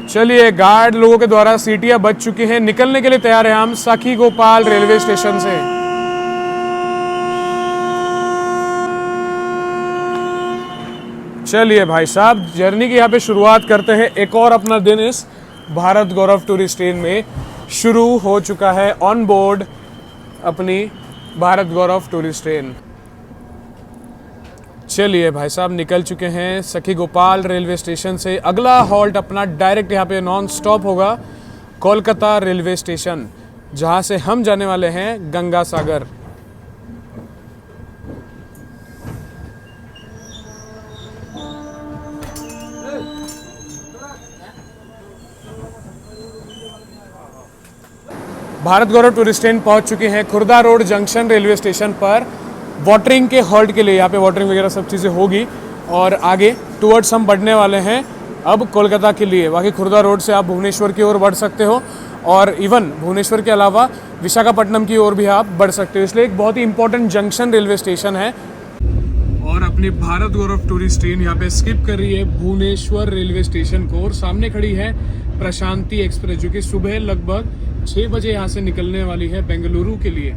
चलिए, गार्ड लोगों के द्वारा सीटियां बज चुकी हैं, निकलने के लिए तैयार हैं हम सखी गोपाल रेलवे स्टेशन से। चलिए भाई साहब, जर्नी की यहाँ पे शुरुआत करते हैं। एक और अपना दिन इस भारत गौरव टूरिस्ट ट्रेन में शुरू हो चुका है ऑन बोर्ड अपनी भारत गौरव टूरिस्ट ट्रेन। चलिए भाई साहब, निकल चुके हैं सखी गोपाल रेलवे स्टेशन से। अगला हॉल्ट अपना डायरेक्ट यहाँ पे नॉन स्टॉप होगा कोलकाता रेलवे स्टेशन, जहाँ से हम जाने वाले हैं गंगा सागर। भारत गौरव टूरिस्ट ट्रेन पहुंच चुके हैं Khurda road junction railway station पर वाटरिंग के हॉल्ट के लिए। यहाँ पे वाटरिंग वगैरह सब चीज़ें होगी और आगे टुवर्ड्स हम बढ़ने वाले हैं अब कोलकाता के लिए। बाकी खुर्दा रोड से आप भुवनेश्वर की ओर बढ़ सकते हो और इवन भुवनेश्वर के अलावा विशाखापट्टनम की ओर भी आप बढ़ सकते हो, इसलिए एक बहुत ही इंपॉर्टेंट जंक्शन रेलवे स्टेशन है। और अपनी भारत गौरव टूरिस्ट ट्रेन यहाँ पे स्किप कर रही है भुवनेश्वर रेलवे स्टेशन को और सामने खड़ी है प्रशांति एक्सप्रेस, जो कि सुबह लगभग 6 बजे यहाँ से निकलने वाली है बेंगलुरु के लिए।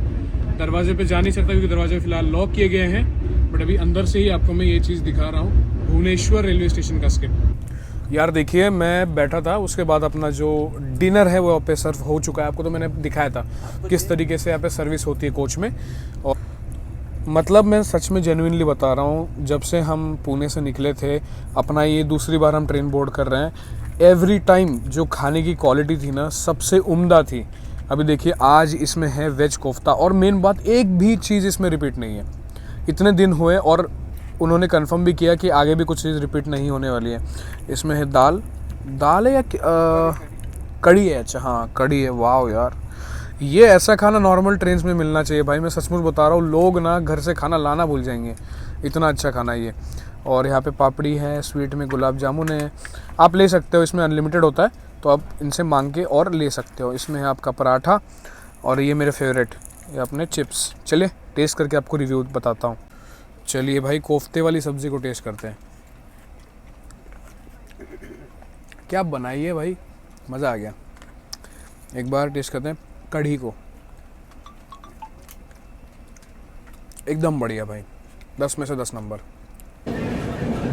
दरवाजे पे जा नहीं सकता क्योंकि दरवाजे फिलहाल लॉक किए गए हैं, बट अभी अंदर से ही आपको मैं ये चीज़ दिखा रहा हूँ भुवनेश्वर रेलवे स्टेशन का स्किप। यार देखिए, मैं बैठा था, उसके बाद अपना जो डिनर है वो यहाँ पे सर्व हो चुका है। आपको तो मैंने दिखाया था किस तरीके से यहाँ पे सर्विस होती है कोच में। और मतलब मैं सच में जेन्युइनली बता रहा हूँ, जब से हम पुणे से निकले थे, अपना ये दूसरी बार हम ट्रेन बोर्ड कर रहे हैं, एवरी टाइम जो खाने की क्वालिटी थी ना सबसे उम्दा थी। अभी देखिए, आज इसमें है वेज कोफ्ता और मेन बात, एक भी चीज़ इसमें रिपीट नहीं है। इतने दिन हुए और उन्होंने कंफर्म भी किया कि आगे भी कुछ चीज़ रिपीट नहीं होने वाली है। इसमें है दाल है या कड़ी है। अच्छा हाँ, कड़ी है। वाह यार, ये ऐसा खाना नॉर्मल ट्रेन में मिलना चाहिए भाई, मैं सचमुच बता रहा हूँ। लोग ना घर से खाना लाना भूल जाएंगे, इतना अच्छा खाना ये। और यहाँ पे पापड़ी है, स्वीट में गुलाब जामुन है, आप ले सकते हो, इसमें अनलिमिटेड होता है तो आप इनसे मांग के और ले सकते हो। इसमें है आपका पराठा और ये मेरे फेवरेट ये अपने चिप्स। चलिए टेस्ट करके आपको रिव्यू बताता हूँ। चलिए भाई, कोफ्ते वाली सब्ज़ी को टेस्ट करते हैं। क्या बनाई है भाई, मज़ा आ गया। एक बार टेस्ट करते हैं कढ़ी को, एकदम बढ़िया भाई, 10 में से 10 number.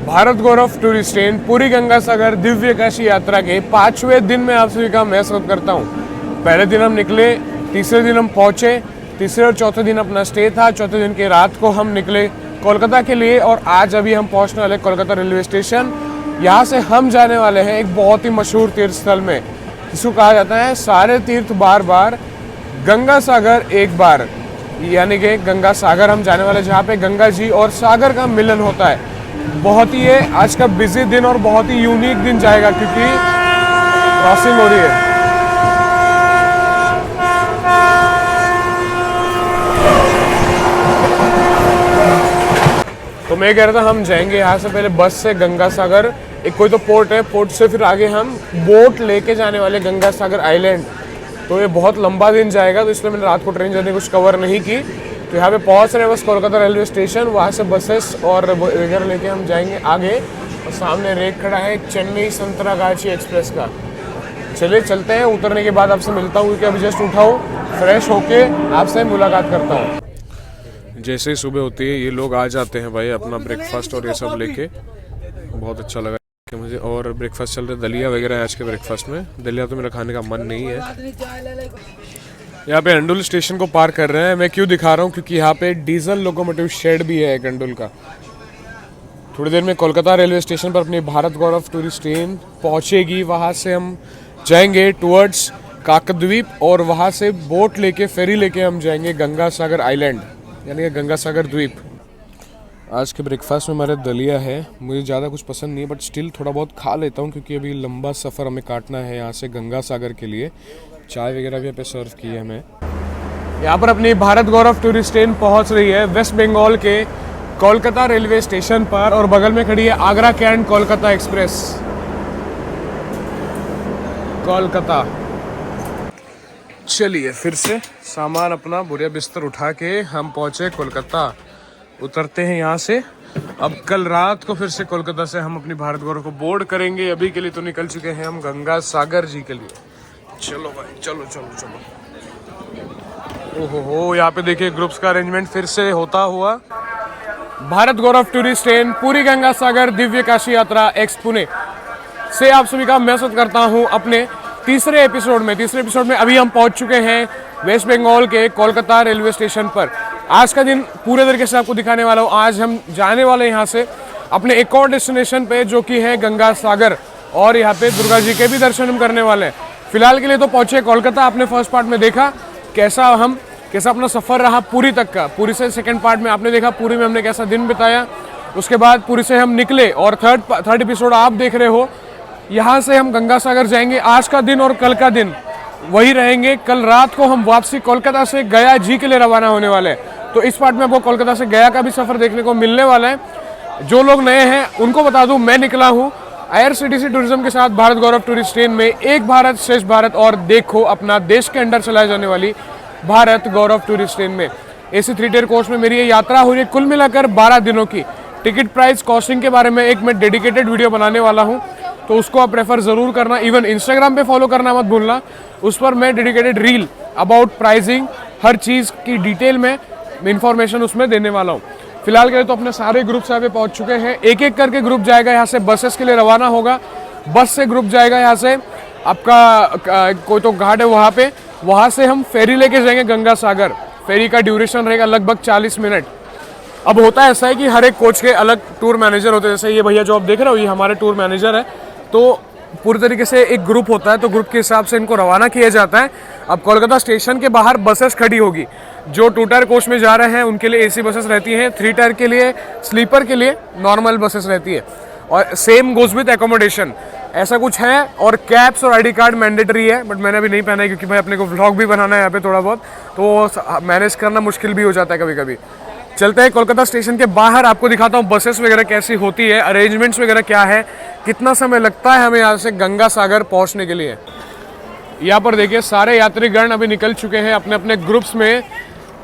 Bharat Gaurav tourist train पूरी गंगा सागर दिव्य काशी यात्रा के 5वें दिन में आप सभी का मैं स्वागत करता हूँ। पहले दिन हम निकले, तीसरे दिन हम पहुँचे, तीसरे और चौथे दिन अपना स्टे था, चौथे दिन की रात को हम निकले कोलकाता के लिए और आज अभी हम पहुँचने वाले कोलकाता रेलवे स्टेशन। यहाँ से हम जाने वाले हैं एक बहुत ही मशहूर तीर्थ स्थल में, जिसको कहा जाता है सारे तीर्थ बार बार, गंगा सागर एक बार, यानी कि गंगा सागर हम जाने वाले, जहाँ पे गंगा जी और सागर का मिलन होता है। बहुत ही ये आज का बिजी दिन और बहुत ही यूनिक दिन जाएगा क्योंकि क्रॉसिंग हो रही है। तो मैं कह रहा था हम जाएंगे यहाँ से पहले बस से गंगा सागर, एक कोई तो पोर्ट है, पोर्ट से फिर आगे हम बोट लेके जाने वाले गंगा सागर आइलैंड। तो ये बहुत लंबा दिन जाएगा, तो इसलिए मैंने रात को ट्रेन जर्नी कुछ कवर नहीं की। तो यहाँ पे पहुँच रहे हैं बस कोलकाता रेलवे स्टेशन, वहाँ से बसेस और वगैरह लेके हम जाएंगे आगे। और सामने रेक खड़ा है चेन्नई संतरागाछी एक्सप्रेस का। चलिए चलते हैं, उतरने के बाद आपसे मिलता हूँ क्योंकि अभी जस्ट उठाऊँ, फ्रेश होके आपसे मुलाकात करता हूँ। जैसे ही सुबह होती है ये लोग आ जाते हैं भाई अपना ब्रेकफास्ट और ये सब लेके, बहुत अच्छा लगा कि मुझे। और ब्रेकफास्ट चल रहा है, दलिया वगैरह है आज के ब्रेकफास्ट में। दलिया तो मेरा खाने का मन नहीं है। यहाँ पे अंडुल स्टेशन को पार कर रहे हैं। मैं क्यों दिखा रहा हूँ, क्योंकि यहाँ पे डीजल लोकोमोटिव शेड भी है एक अंडुल का। थोड़ी देर में कोलकाता रेलवे स्टेशन पर अपनी भारत गौरव टूरिस्ट ट्रेन पहुँचेगी, वहाँ से हम जाएंगे टुवर्ड्स काकद्वीप और वहाँ से बोट लेके, फेरी लेके हम जाएंगे गंगा सागर आइलैंड, यानी कि गंगा सागर द्वीप। आज के ब्रेकफास्ट में हमारे दलिया है। मुझे ज़्यादा कुछ पसंद नहीं है, बट स्टिल थोड़ा बहुत खा लेता हूँ क्योंकि अभी लंबा सफ़र हमें काटना है यहाँ से गंगा सागर के लिए। चाय वगैरह भी यहाँ पे सर्व की है हमें। यहाँ पर अपनी भारत गौरव टूरिस्ट ट्रेन पहुँच रही है वेस्ट बंगाल के कोलकाता रेलवे स्टेशन पर और बगल में खड़ी है आगरा कैंट कोलकाता एक्सप्रेस। कोलकाता। चलिए फिर से सामान अपना बोरिया बिस्तर उठा के हम पहुँचे कोलकाता। उतरते हैं यहाँ से अब कल रात को फिर से कोलकाता से हम अपनी भारत गौरव को बोर्ड करेंगे। अभी के लिए तो निकल चुके हैं हम गंगा सागर जी के लिए। चलो भाई चलो चलो चलो। ओहो यहाँ पे देखिए ग्रुप्स का अरेंजमेंट फिर से होता हुआ। भारत गौरव टूरिस्ट ट्रेन पूरी गंगा सागर दिव्य काशी यात्रा एक्स पुणे से आप सभी का मैं स्वागत करता हूँ अपने तीसरे एपिसोड में। अभी हम पहुंच चुके हैं वेस्ट बंगाल के कोलकाता रेलवे स्टेशन पर। आज का दिन पूरे तरीके से आपको दिखाने वाला हूँ। आज हम जाने वाले यहाँ से अपने एक और डेस्टिनेशन पे जो कि है गंगा सागर, और यहाँ पे दुर्गा जी के भी दर्शन हम करने वाले हैं। फिलहाल के लिए तो पहुंचे कोलकाता। आपने फर्स्ट पार्ट में देखा कैसा अपना सफ़र रहा पुरी तक का। पुरी से सेकेंड पार्ट में आपने देखा पुरी में हमने कैसा दिन बिताया। उसके बाद पुरी से हम निकले और थर्ड एपिसोड आप देख रहे हो। यहाँ से हम गंगा सागर जाएंगे। आज का दिन और कल का दिन वही रहेंगे। कल रात को हम वापसी कोलकाता से गया जी के लिए रवाना होने वाले हैं। तो इस पार्ट में आपको कोलकाता से गया का भी सफ़र देखने को मिलने वाला है। जो लोग नए हैं उनको बता दूं, मैं निकला हूं IRCTC टूरिज्म के साथ भारत गौरव टूरिस्ट ट्रेन में। एक भारत श्रेष्ठ भारत और देखो अपना देश के अंडर चलाए जाने वाली भारत गौरव टूरिस्ट ट्रेन में AC 3 tier कोच में मेरी ये यात्रा हो रही है। कुल मिलाकर 12 दिनों की। टिकट प्राइस कॉस्टिंग के बारे में एक मैं डेडिकेटेड वीडियो बनाने वाला हूँ, तो उसको आप प्रेफर ज़रूर करना। इवन इंस्टाग्राम पे फॉलो करना मत भूलना, उस पर मैं डेडिकेटेड रील अबाउट प्राइसिंग हर चीज़ की डिटेल में इंफॉर्मेशन उसमें देने वाला हूँ। फिलहाल के लिए तो अपने सारे ग्रुप्स यहाँ पे पहुँच चुके हैं। एक एक करके ग्रुप जाएगा यहाँ से, बसेस के लिए रवाना होगा। बस से ग्रुप जाएगा यहाँ से, आपका कोई तो घाट है वहाँ पे, वहाँ से हम फेरी लेके जाएंगे गंगा सागर। फेरी का ड्यूरेशन रहेगा लगभग 40 मिनट। अब होता है ऐसा है कि हर एक कोच के अलग टूर मैनेजर होते हैं। जैसे ये भैया जो आप देख रहे हो ये हमारे टूर मैनेजर है। तो पूरी तरीके से एक ग्रुप होता है, तो ग्रुप के हिसाब से इनको रवाना किया जाता है। अब कोलकाता स्टेशन के बाहर बसेस खड़ी होगी। जो 2 टायर कोच में जा रहे हैं उनके लिए AC बसेस रहती हैं, 3 टायर के लिए स्लीपर के लिए नॉर्मल बसेस रहती है। और सेम गोज विद एकोमोडेशन, ऐसा कुछ है। और कैप्स और ID कार्ड मैंडेटरी है, बट मैंने अभी नहीं पहना है क्योंकि भाई अपने को व्लॉग भी बनाना है यहाँ पे थोड़ा बहुत, तो मैनेज करना मुश्किल भी हो जाता है कभी कभी। चलते हैं कोलकाता स्टेशन के बाहर, आपको दिखाता हूँ बसेस वगैरह कैसी होती है, अरेंजमेंट्स वगैरह क्या है, कितना समय लगता है हमें यहाँ से गंगा सागर पहुँचने के लिए। यहाँ पर देखिए सारे यात्रीगण अभी निकल चुके हैं अपने अपने ग्रुप्स में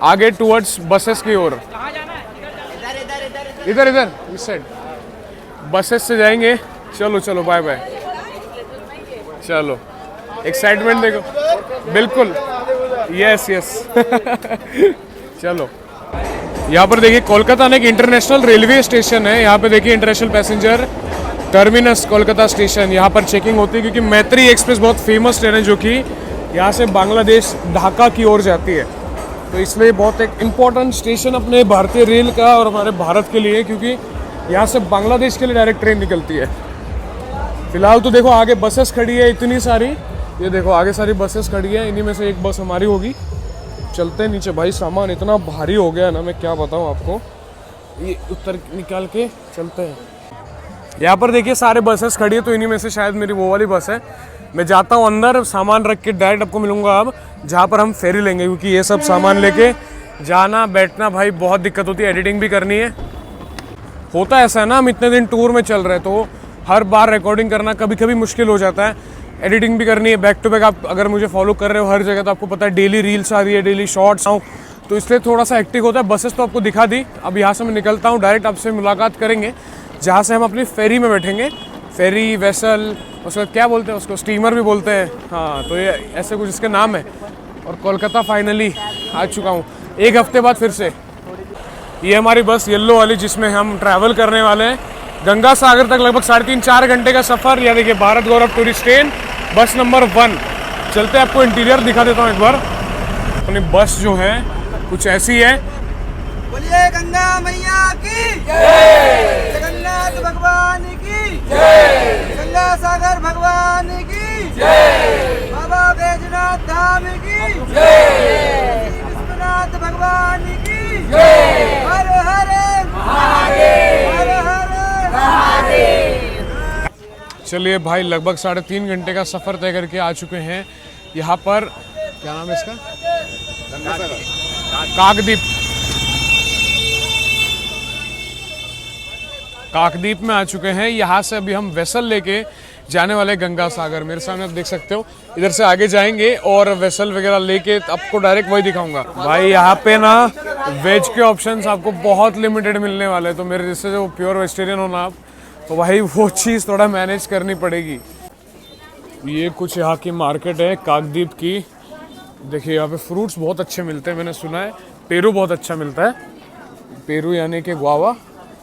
आगे टूवर्ड्स बसेस की ओर। इधर इस साइड बसेस से जाएंगे। चलो चलो बाय बाय। चलो एक्साइटमेंट देखो, बिल्कुल यस चलो। यहाँ पर देखिए कोलकाता में एक इंटरनेशनल रेलवे स्टेशन है। यहाँ पे देखिए international passenger terminus Kolkata station, यहाँ पर चेकिंग होती है क्योंकि मैत्री एक्सप्रेस बहुत फेमस ट्रेन है जो कि यहाँ से बांग्लादेश ढाका की ओर जाती है। तो इसलिए बहुत एक इम्पोर्टेंट स्टेशन अपने भारतीय रेल का और हमारे भारत के लिए, क्योंकि यहाँ से बांग्लादेश के लिए डायरेक्ट ट्रेन निकलती है। फिलहाल तो देखो आगे बसेस खड़ी है इतनी सारी, ये देखो आगे सारी बसेस खड़ी है। इन्हीं में से एक बस हमारी होगी। चलते हैं नीचे। भाई सामान इतना भारी हो गया ना, मैं क्या बताऊँ आपको। ये उत्तर निकाल के चलते हैं। यहाँ पर देखिए सारे बसेस खड़ी है, तो इन्हीं में से शायद मेरी वो वाली बस है। मैं जाता हूँ अंदर, सामान रख के डायरेक्ट आपको मिलूंगा अब जहाँ पर हम फेरी लेंगे, क्योंकि ये सब सामान लेके जाना बैठना भाई बहुत दिक्कत होती है। एडिटिंग भी करनी है। होता ऐसा है ना, हम इतने दिन टूर में चल रहे हैं तो हर बार रिकॉर्डिंग करना कभी कभी मुश्किल हो जाता है। एडिटिंग भी करनी है बैक टू बैक। आप अगर मुझे फॉलो कर रहे हो हर जगह तो आपको पता है डेली रील्स आ रही है, डेली शॉर्ट्स आऊँ, तो इसलिए थोड़ा सा हेक्टिक होता है। बसेस तो आपको दिखा दी। अब यहाँ से मैं निकलता हूँ, डायरेक्ट आपसे मुलाकात करेंगे जहाँ से हम अपनी फेरी में बैठेंगे। फेरी वेसल, उसका क्या बोलते हैं, उसको स्टीमर भी बोलते हैं। हाँ तो ये ऐसे कुछ इसके नाम है। और कोलकाता फाइनली आ चुका हूँ एक हफ्ते बाद फिर से। ये हमारी बस येलो वाली जिसमें हम ट्रैवल करने वाले हैं गंगा सागर तक, लगभग 3.5-4 घंटे का सफ़र। या देखिए Bharat Gaurav tourist train bus number 1। चलते हैं, आपको इंटीरियर दिखा देता हूँ एक बार। अपनी बस जो है कुछ ऐसी है। बोलिए गंगा मैया की जय, जगन्नाथ भगवान की जय, गंगा सागर भगवान की जय, बाबा बैजनाथ धाम की जय, विश्वनाथ भगवान की जय, हर हर महादेव, हर हर महादेव। चलिए भाई लगभग 3.5 घंटे का सफ़र तय करके आ चुके हैं यहाँ पर। क्या नाम है इसका? काकद्वीप। काकद्वीप में आ चुके हैं। यहाँ से अभी हम वेसल लेके जाने वाले गंगा सागर। मेरे सामने आप देख सकते हो, इधर से आगे जाएंगे और वेसल वगैरह लेके आपको डायरेक्ट वही दिखाऊंगा। भाई यहाँ पे ना वेज के ऑप्शंस आपको बहुत लिमिटेड मिलने वाले हैं, तो मेरे जैसे जो प्योर वेजिटेरियन हो ना आप, तो भाई वो चीज़ थोड़ा मैनेज करनी पड़ेगी। ये कुछ यहाँ की मार्केट है काकद्वीप की। देखिए यहाँ पे फ्रूट्स बहुत अच्छे मिलते हैं, मैंने सुना है पेरू बहुत अच्छा मिलता है, पेरू यानी कि गुआवा।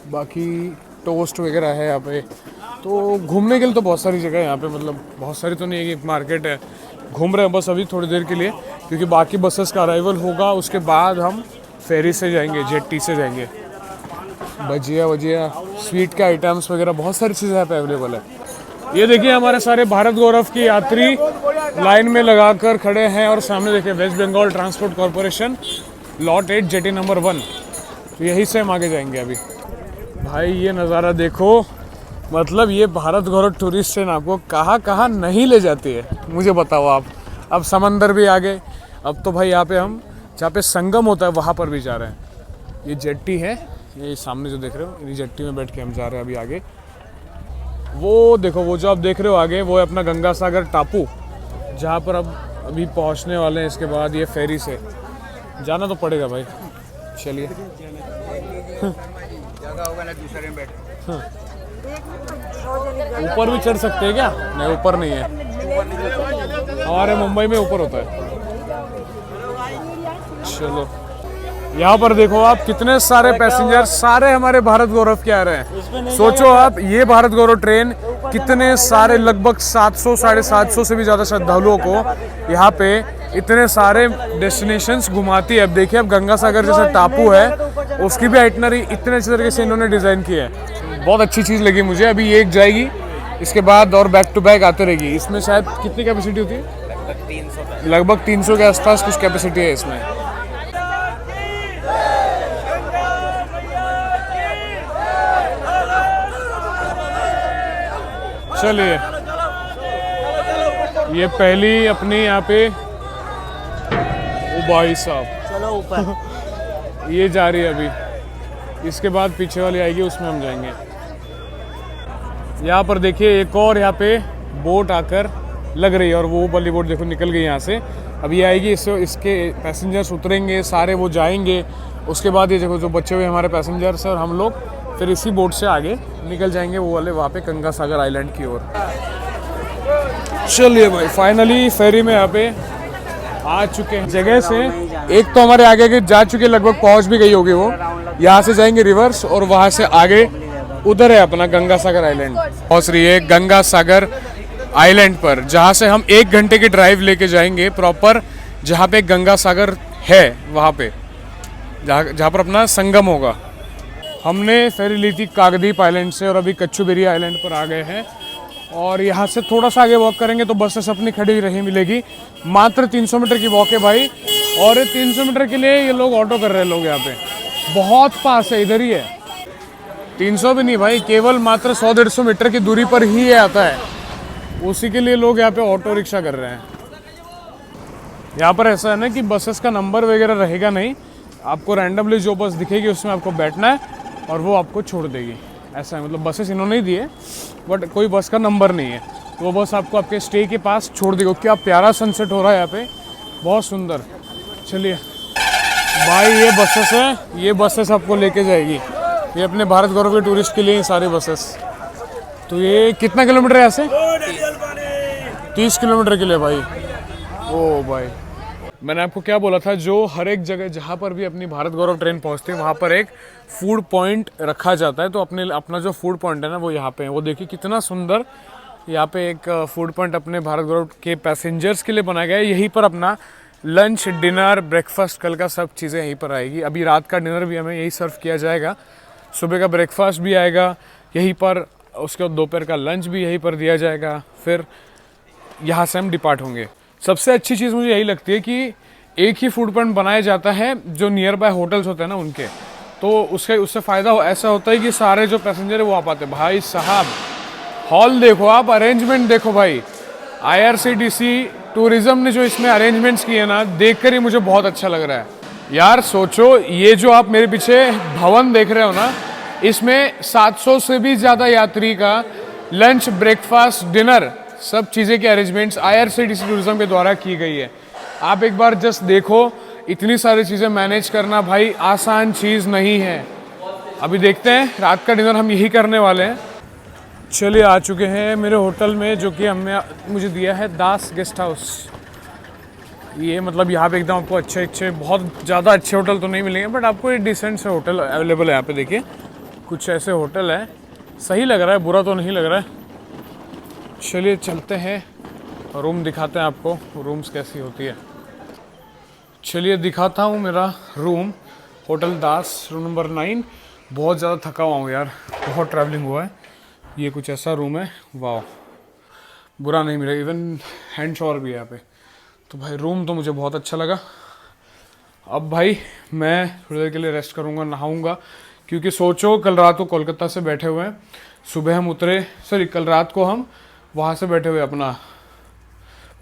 बाकी टोस्ट वगैरह है यहाँ पे। तो घूमने के लिए तो बहुत सारी जगह है यहाँ पे, मतलब बहुत सारी तो नहीं है, एक मार्केट है। घूम रहे हैं बस अभी थोड़ी देर के लिए, क्योंकि बाकी बसेस का अराइवल होगा, उसके बाद हम फेरी से जाएंगे, जेट्टी से जाएंगे। भजिया वजिया स्वीट के आइटम्स वगैरह बहुत सारी चीज़ें यहाँ पे अवेलेबल है। ये देखिए हमारे सारे भारत गौरव की यात्री लाइन में लगाकर खड़े हैं और सामने देखिए west Bengal transport corporation lot 8 jetty number 1। तो यहीं से हम आगे जाएंगे अभी। भाई ये नज़ारा देखो, मतलब ये भारत गौरव टूरिस्ट ट्रेन आपको कहाँ कहाँ नहीं ले जाती है, मुझे बताओ आप। अब समंदर भी आ गए, अब तो भाई यहाँ पे हम जहाँ पे संगम होता है वहाँ पर भी जा रहे हैं। ये जेट्टी है, ये सामने जो देख रहे हो, इन्हीं जेट्टी में बैठ के हम जा रहे हैं अभी आगे। वो देखो, वो जो आप देख रहे हो आगे, वो है अपना गंगा सागर टापू, जहाँ पर अब अभी पहुँचने वाले हैं। इसके बाद ये फेरी से जाना तो पड़ेगा भाई। चलिए जगह होगा ना दूसरे में बैठ। ऊपर भी चढ़ सकते हैं क्या? नहीं, ऊपर नहीं है, हमारे मुंबई में ऊपर होता है। चलो यहाँ पर देखो आप, कितने सारे पैसेंजर सारे हमारे भारत गौरव के आ रहे हैं। सोचो आप, ये भारत गौरव ट्रेन कितने सारे लगभग 700 750 से भी ज़्यादा श्रद्धालुओं को यहाँ पे इतने सारे डेस्टिनेशंस घुमाती है। अब देखिए, अब गंगा सागर जैसा टापू है, उसकी भी आइटनरी इतने अच्छे तरीके से इन्होंने डिज़ाइन की है। बहुत अच्छी चीज़ लगी मुझे। अभी ये एक जाएगी, इसके बाद और बैक टू बैक आते रहेगी। इसमें शायद कितनी कैपेसिटी होती है? लगभग 300 के आसपास कुछ कैपेसिटी है इसमें। चलिए, ये पहली अपनी यहाँ पे, ओ भाई साहब, चलो ऊपर। ये जा रही है अभी, इसके बाद पीछे वाली आएगी, उसमें हम जाएंगे। यहाँ पर देखिए एक और यहाँ पे बोट आकर लग रही है, और वो वाली बोट देखो निकल गई यहाँ से। अब ये आएगी, इसके पैसेंजर्स उतरेंगे सारे, वो जाएंगे। उसके बाद ये देखो जो बचे हुए हमारे पैसेंजर्स और हम लोग फिर इसी बोट से आगे निकल जाएंगे वो वाले वहाँ पे गंगा सागर आइलैंड की ओर। चलिए भाई, फाइनली फेरी में यहाँ पे आ चुके हैं। जगह से एक तो हमारे आगे के जा चुके, लगभग पहुँच भी गई होगी वो। यहाँ से जाएंगे रिवर्स और वहाँ से आगे उधर है अपना गंगा सागर आइलैंड। पहुँच रही है गंगा सागर आइलैंड पर, जहाँ से हम 1 घंटे की ड्राइव लेके जाएंगे प्रॉपर, जहाँ पे गंगा सागर है वहाँ पे, जहाँ पर अपना संगम होगा। हमने फेरी ली थी काकद्वीप आइलैंड से और अभी कच्चूबेरी आइलैंड पर आ गए हैं। और यहाँ से थोड़ा सा आगे वॉक करेंगे तो बसेस अपनी खड़ी रही मिलेगी। मात्र 300 मीटर की वॉक है भाई, और 300 मीटर के लिए ये लोग ऑटो कर रहे हैं लोग यहाँ पे। बहुत पास है, इधर ही है। 300 भी नहीं भाई, केवल मात्र 100-150 मीटर की दूरी पर ही ये आता है, उसी के लिए लोग यहाँ पे ऑटो रिक्शा कर रहे हैं। यहाँ पर ऐसा है ना कि बसेस का नंबर वगैरह रहेगा नहीं, आपको रैंडमली जो बस दिखेगी उसमें आपको बैठना है और वो आपको छोड़ देगी। ऐसा है, मतलब बसेस इन्होंने ही दिए, बट कोई बस का नंबर नहीं है, तो वो बस आपको आपके स्टे के पास छोड़ देगा। क्या प्यारा सनसेट हो रहा है यहाँ पे, बहुत सुंदर। चलिए भाई, ये बसेस है, ये बसेस आपको लेके जाएगी, ये अपने भारत गौरव के टूरिस्ट के लिए ही सारे बसेस। तो ये कितना किलोमीटर है यहाँ से? 30 किलोमीटर के लिए भाई। ओ भाई, मैंने आपको क्या बोला था, जो हर एक जगह जहाँ पर भी अपनी भारत गौरव ट्रेन पहुँचती है वहाँ पर एक फूड पॉइंट रखा जाता है। तो अपना जो फूड पॉइंट है ना, वो यहाँ पे है। वो देखिए कितना सुंदर, यहाँ पे एक फूड पॉइंट अपने भारत गौरव के पैसेंजर्स के लिए बनाया गया है। यहीं पर अपना लंच, डिनर, ब्रेकफास्ट, कल का सब चीज़ें यहीं पर आएगी। अभी रात का डिनर भी हमें यही सर्व किया जाएगा, सुबह का ब्रेकफास्ट भी आएगा यहीं पर, उसके बाद दोपहर का लंच भी यहीं पर दिया जाएगा। फिर यहाँ से हम डिपार्ट होंगे। सबसे अच्छी चीज़ मुझे यही लगती है कि एक ही फूड पॉइंट बनाया जाता है जो नियर बाय होटल्स होते हैं ना उनके, तो उससे फ़ायदा ऐसा होता है कि सारे जो पैसेंजर है वो आ पाते हैं। भाई साहब, हॉल देखो आप, अरेंजमेंट देखो भाई। IRCTC टूरिज़्म ने जो इसमें अरेंजमेंट्स किए ना, देखकर ही मुझे बहुत अच्छा लग रहा है यार। सोचो, ये जो आप मेरे पीछे भवन देख रहे हो ना, इसमें 700 से भी ज़्यादा यात्री का लंच, ब्रेकफास्ट, डिनर सब चीज़ें की अरेंजमेंट्स IRCTC टूरिज्म के द्वारा की गई है। आप एक बार जस्ट देखो, इतनी सारी चीज़ें मैनेज करना भाई आसान चीज़ नहीं है। अभी देखते हैं, रात का डिनर हम यही करने वाले हैं। चलिए आ चुके हैं मेरे होटल में, जो कि मुझे दिया है दास गेस्ट हाउस। ये मतलब यहाँ पे एकदम आपको अच्छे बहुत ज़्यादा अच्छे होटल तो नहीं मिलेंगे, बट आपको एक डिसेंट से होटल अवेलेबल है यहाँ पे। देखिए कुछ ऐसे होटल है, सही लग रहा है, बुरा तो नहीं लग रहा है। चलिए चलते हैं, रूम दिखाते हैं आपको, रूम्स कैसी होती है। चलिए दिखाता हूँ मेरा रूम, होटल दास, रूम नंबर 9। बहुत ज़्यादा थका हुआ हूँ यार, बहुत ट्रैवलिंग हुआ है। ये कुछ ऐसा रूम है, वाह, बुरा नहीं मिला। इवन हैंड शॉवर भी है यहाँ पे। तो भाई रूम तो मुझे बहुत अच्छा लगा। अब भाई मैं थोड़ी देर के लिए रेस्ट करूँगा, नहाऊँगा, क्योंकि सोचो कल रात को कोलकाता से बैठे हुए हैं, सुबह हम उतरे, कल रात को हम वहाँ से बैठे हुए अपना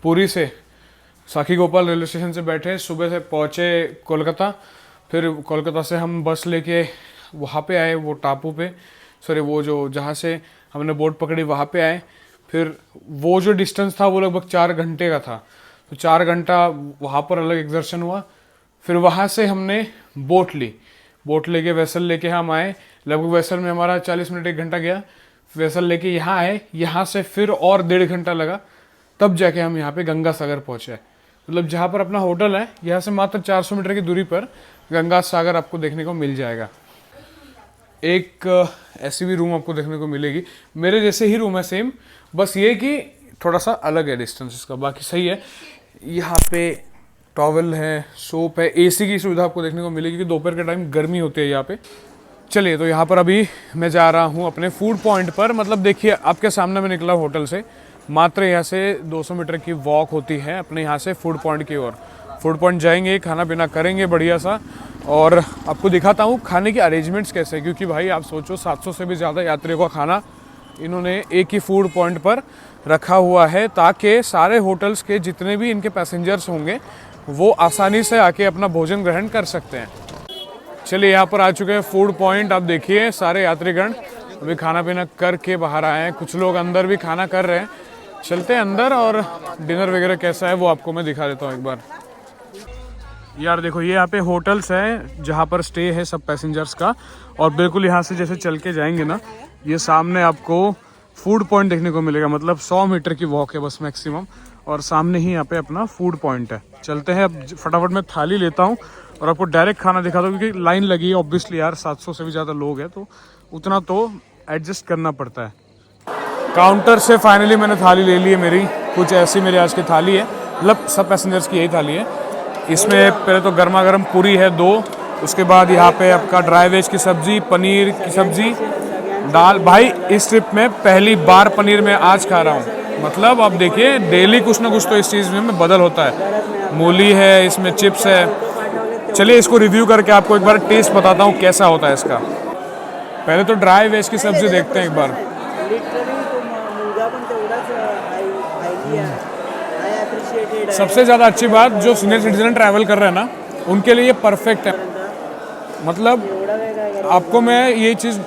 पुरी से साखी गोपाल रेलवे स्टेशन से बैठे, सुबह से पहुँचे कोलकाता। फिर कोलकाता से हम बस लेके वहाँ पे आए, वो टापू पे, वो जो जहाँ से हमने बोट पकड़ी वहाँ पे आए। फिर वो जो डिस्टेंस था वो लगभग 4 घंटे का था, तो 4 घंटा वहाँ पर अलग एक्सर्शन हुआ। फिर वहाँ से हमने बोट ली, बोट लेके वेसल लेके हम आए। लगभग वेसल में हमारा 40 मिनट 1 घंटा गया। वेसल लेके यहाँ आए, यहाँ से फिर और 1.5 घंटा लगा, तब जाके हम यहाँ पे गंगा सागर पहुँचे। मतलब जहाँ पर अपना होटल है, यहाँ से मात्र 400 मीटर की दूरी पर गंगा सागर आपको देखने को मिल जाएगा। एक ऐसी भी रूम आपको देखने को मिलेगी, मेरे जैसे ही रूम है सेम, बस ये कि थोड़ा सा अलग है डिस्टेंस इसका, बाकी सही है। यहाँ पे टॉवल है, सोप है, AC की सुविधा आपको देखने को मिलेगी, क्योंकि दोपहर के टाइम गर्मी होती है यहाँ पे। चलिए, तो यहाँ पर अभी मैं जा रहा हूँ अपने फूड पॉइंट पर। मतलब देखिए आपके सामने मैं निकला होटल से, मात्र यहाँ से 200 मीटर की वॉक होती है अपने यहाँ से फूड पॉइंट की ओर। फूड पॉइंट जाएंगे, खाना पीना करेंगे बढ़िया सा, और आपको दिखाता हूँ खाने के अरेंजमेंट्स कैसे हैं। क्योंकि भाई आप सोचो 700 से भी ज़्यादा यात्रियों का खाना इन्होंने एक ही फूड पॉइंट पर रखा हुआ है, ताकि सारे होटल्स के जितने भी इनके पैसेंजर्स होंगे वो आसानी से आके अपना भोजन ग्रहण कर सकते हैं। चलिए यहाँ पर आ चुके हैं फूड पॉइंट। आप देखिए सारे यात्रीगण अभी खाना पीना करके बाहर आए हैं, कुछ लोग अंदर भी खाना कर रहे हैं। चलते हैं अंदर, और डिनर वगैरह कैसा है वो आपको मैं दिखा देता हूँ एक बार। यार देखो, ये यहाँ पे होटल्स हैं जहाँ पर स्टे है सब पैसेंजर्स का, और बिल्कुल यहाँ से जैसे चल के जाएंगे ना, ये सामने आपको फूड पॉइंट देखने को मिलेगा। मतलब 100 मीटर की वॉक है बस मैक्सिमम, और सामने ही यहाँ पे अपना फूड पॉइंट है। चलते हैं, अब फटाफट मैं थाली लेता हूँ और आपको डायरेक्ट खाना दिखाता हूँ, क्योंकि लाइन लगी है ऑब्वियसली यार, 700 से भी ज़्यादा लोग हैं तो उतना तो एडजस्ट करना पड़ता है। काउंटर से फाइनली मैंने थाली ले ली है मेरी, कुछ ऐसी मेरी आज की थाली है, मतलब सब पैसेंजर्स की यही थाली है। इसमें पहले तो गर्मा गर्म पूरी है 2, उसके बाद यहाँ पे आपका ड्राई वेज की सब्ज़ी, पनीर की सब्ज़ी, दाल। भाई इस ट्रिप में पहली बार पनीर मैं आज खा रहा हूँ। मतलब आप देखिए डेली कुछ ना कुछ तो इस चीज़ में बदल होता है। मूली है, इसमें चिप्स है। चलिए इसको रिव्यू करके आपको एक बार टेस्ट बताता हूँ कैसा होता है इसका। पहले तो ड्राई वेज की सब्ज़ी देखते हैं एक बार। सबसे ज़्यादा अच्छी बात, जो सीनियर सिटीजन ट्रैवल कर रहे हैं ना, उनके लिए ये परफेक्ट है। मतलब आपको मैं ये चीज़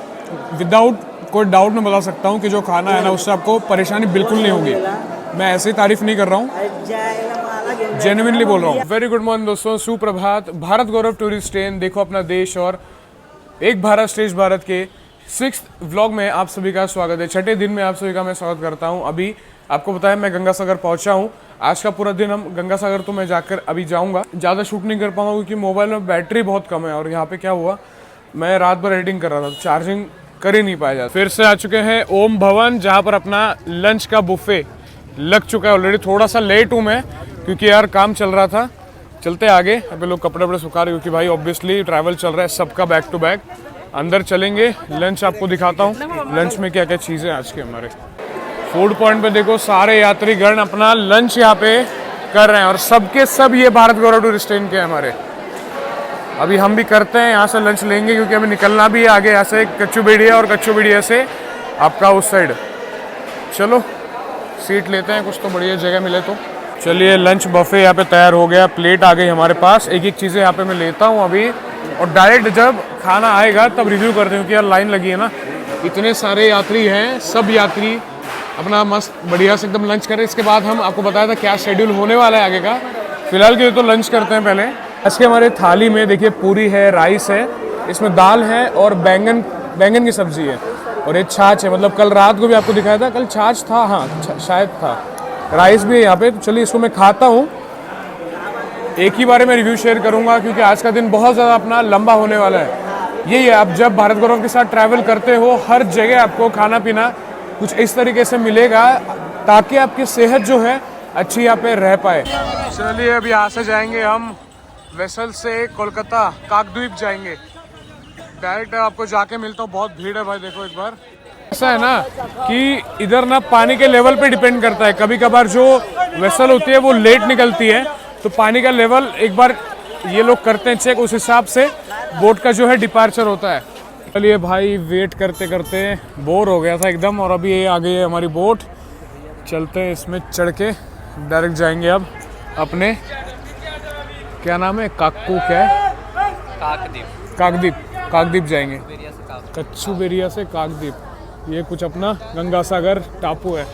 विदाउट कोई डाउट में बता सकता हूँ कि जो खाना है ना, उससे आपको परेशानी बिल्कुल नहीं होगी। मैं ऐसी तारीफ नहीं कर रहा हूँ, जेन्युइनली बोल रहा हूँ। वेरी गुड मॉर्निंग दोस्तों, सुप्रभात। भारत गौरव टूरिस्ट ट्रेन, देखो अपना देश और एक भारत श्रेष्ठ भारत के 6th व्लॉग में आप सभी का स्वागत है। 6ठे दिन में आप सभी का मैं स्वागत करता हूँ। अभी आपको बताया मैं गंगा सागर पहुँचा हूँ। आज का पूरा दिन हम गंगा सागर तो मैं जाकर अभी जाऊँगा, ज़्यादा शूट नहीं कर पाऊँगा क्योंकि मोबाइल में बैटरी बहुत कम है। और यहाँ पे क्या हुआ, मैं रात भर एडिटिंग कर रहा था, चार्जिंग कर ही नहीं पाया। फिर से आ चुके हैं ओम भवन, जहाँ पर अपना लंच का बुफे लग चुका है ऑलरेडी। थोड़ा सा लेट हूँ मैं क्योंकि यार काम चल रहा था। चलते आगे, अभी लोग कपड़े वपड़े सुखा रहे, क्योंकि भाई ऑब्वियसली ट्रैवल चल रहा है सबका बैक टू बैक। अंदर चलेंगे, लंच आपको दिखाता हूँ लंच में क्या क्या चीज़ें आज के हमारे फूड पॉइंट पे। देखो सारे यात्रीगण अपना लंच यहाँ पे कर रहे हैं, और सबके सब ये भारत गौरव टूरिस्ट ट्रेन के हमारे। अभी हम भी करते हैं, यहाँ से लंच लेंगे क्योंकि हमें निकलना भी है आगे, यहाँ से कच्चूबेड़िया और कच्चूबेड़िया से आपका उस साइड। चलो सीट लेते हैं, कुछ तो बढ़िया जगह मिले तो। चलिए लंच बफे यहाँ पे तैयार हो गया, प्लेट आ गई हमारे पास। एक एक चीज़ें यहाँ पे मैं लेता हूँ अभी। और डायरेक्ट जब खाना आएगा तब रिव्यू करते हैं, क्योंकि यार लाइन लगी है ना, इतने सारे यात्री हैं, सब यात्री अपना मस्त बढ़िया से एकदम लंच करें। इसके बाद हम आपको बताया था क्या शेड्यूल होने वाला है आगे का। फिलहाल के लिए तो लंच करते हैं पहले। आज के हमारे थाली में देखिए पूरी है, राइस है, इसमें दाल है और बैंगन की सब्जी है और ये छाछ है। मतलब कल रात को भी आपको दिखाया था, कल छाछ था, हाँ शायद था। राइस भी है यहाँ पे। तो चलिए इसको मैं खाता हूँ, एक ही बारे में रिव्यू शेयर करूँगा क्योंकि आज का दिन बहुत ज़्यादा अपना लंबा होने वाला है। यही है, आप जब भारत गौरव के साथ ट्रैवल करते हो हर जगह आपको खाना पीना कुछ इस तरीके से मिलेगा ताकि आपकी सेहत जो है अच्छी यहाँ पे रह पाए। चलिए अब यहाँ से जाएंगे हम वेसल से कोलकाता काकद्वीप जाएंगे। डायरेक्ट आपको जाके मिलता हूँ, बहुत भीड़ है भाई। देखो एक बार ऐसा है ना कि इधर ना पानी के लेवल पे डिपेंड करता है। कभी कभार जो वेसल होती है वो लेट निकलती है तो पानी का लेवल एक बार ये लोग करते हैं चेक, उस हिसाब से बोट का जो है डिपार्चर होता है। चलिए भाई वेट करते करते बोर हो गया था एकदम और अभी ये आ गई है हमारी बोट। चलते हैं इसमें चढ़ के डायरेक्ट जाएंगे अब अपने, क्या नाम है, काकू क्या है, काकद्वीप जाएंगे। कच्चू बेरिया से काकद्वीप, ये कुछ अपना गंगा सागर टापू है।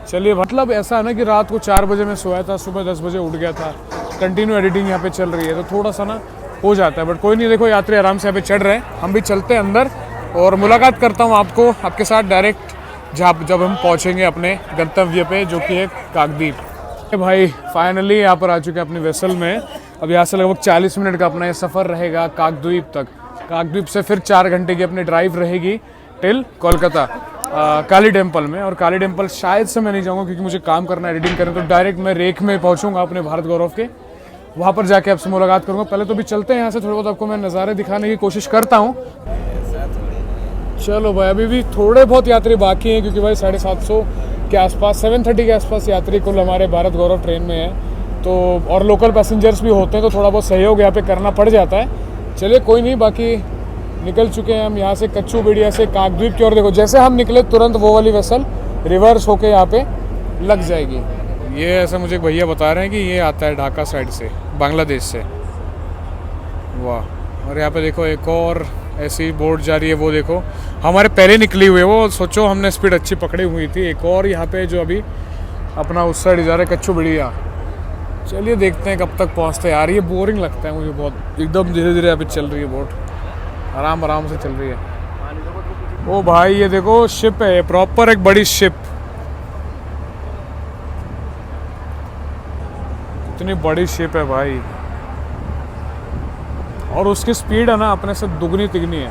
चलिए मतलब ऐसा है ना कि रात को 4 बजे मैं सोया था, सुबह 10 बजे उठ गया था। कंटिन्यू एडिटिंग यहाँ पे चल रही है तो थोड़ा सा ना हो जाता है, बट कोई नहीं। देखो यात्री आराम से यहाँ पे चढ़ रहे हैं, हम भी चलते हैं अंदर और मुलाकात करता हूँ आपके साथ डायरेक्ट जब हम पहुँचेंगे अपने गंतव्य पे जो कि है काकद्वीप। भाई फाइनली यहाँ पर आ चुके हैं अपनी वेसल में। अब यहाँ से लगभग 40 मिनट का अपना ये सफ़र रहेगा काकद्वीप तक। काकद्वीप से फिर 4 घंटे की अपनी ड्राइव रहेगी टिल कोलकाता काली टेम्पल में। और काली टेम्पल शायद से मैं नहीं जाऊँगा क्योंकि मुझे काम करना है, एडिटिंग करना, तो डायरेक्ट मैं रेक में पहुँचूँगा अपने भारत गौरव के, वहाँ पर जाके आपसे मुलाकात करूँगा। पहले तो भी चलते हैं यहाँ से, थोड़ा बहुत आपको मैं नज़ारे दिखाने की कोशिश करता हूँ। चलो भाई अभी भी थोड़े बहुत यात्री बाकी हैं क्योंकि भाई 750 के आसपास, 730 के आसपास यात्री कुल हमारे भारत गौरव ट्रेन में है। तो और लोकल पैसेंजर्स भी होते हैं तो थोड़ा बहुत सहयोग यहाँ पे करना पड़ जाता है। चलिए कोई नहीं, बाकी निकल चुके हैं हम यहाँ से कच्चू बेड़िया से काकद्वीप की ओर। देखो जैसे हम निकले तुरंत वो वाली वेसल रिवर्स होके यहाँ पे लग जाएगी। ये ऐसा मुझे एक भैया बता रहे हैं कि ये आता है ढाका साइड से, बांग्लादेश से। वाह। और यहाँ पे देखो एक और ऐसी बोट जा रही है, वो देखो हमारे पहले निकली हुई है वो। सोचो हमने स्पीड अच्छी पकड़ी हुई थी। एक और यहाँ पे जो अभी अपना उस साइड जा रहा है कच्चू बेड़िया। चलिए देखते हैं कब तक पहुँचते हैं यार। ये बोरिंग लगता है मुझे बहुत, एकदम धीरे धीरे अभी चल रही है बोट, आराम से चल रही है। ओ भाई ये देखो शिप है, प्रॉपर एक बड़ी शिप, इतनी बड़ी शिप है भाई। और उसकी स्पीड है ना अपने से दुगनी तिगनी है।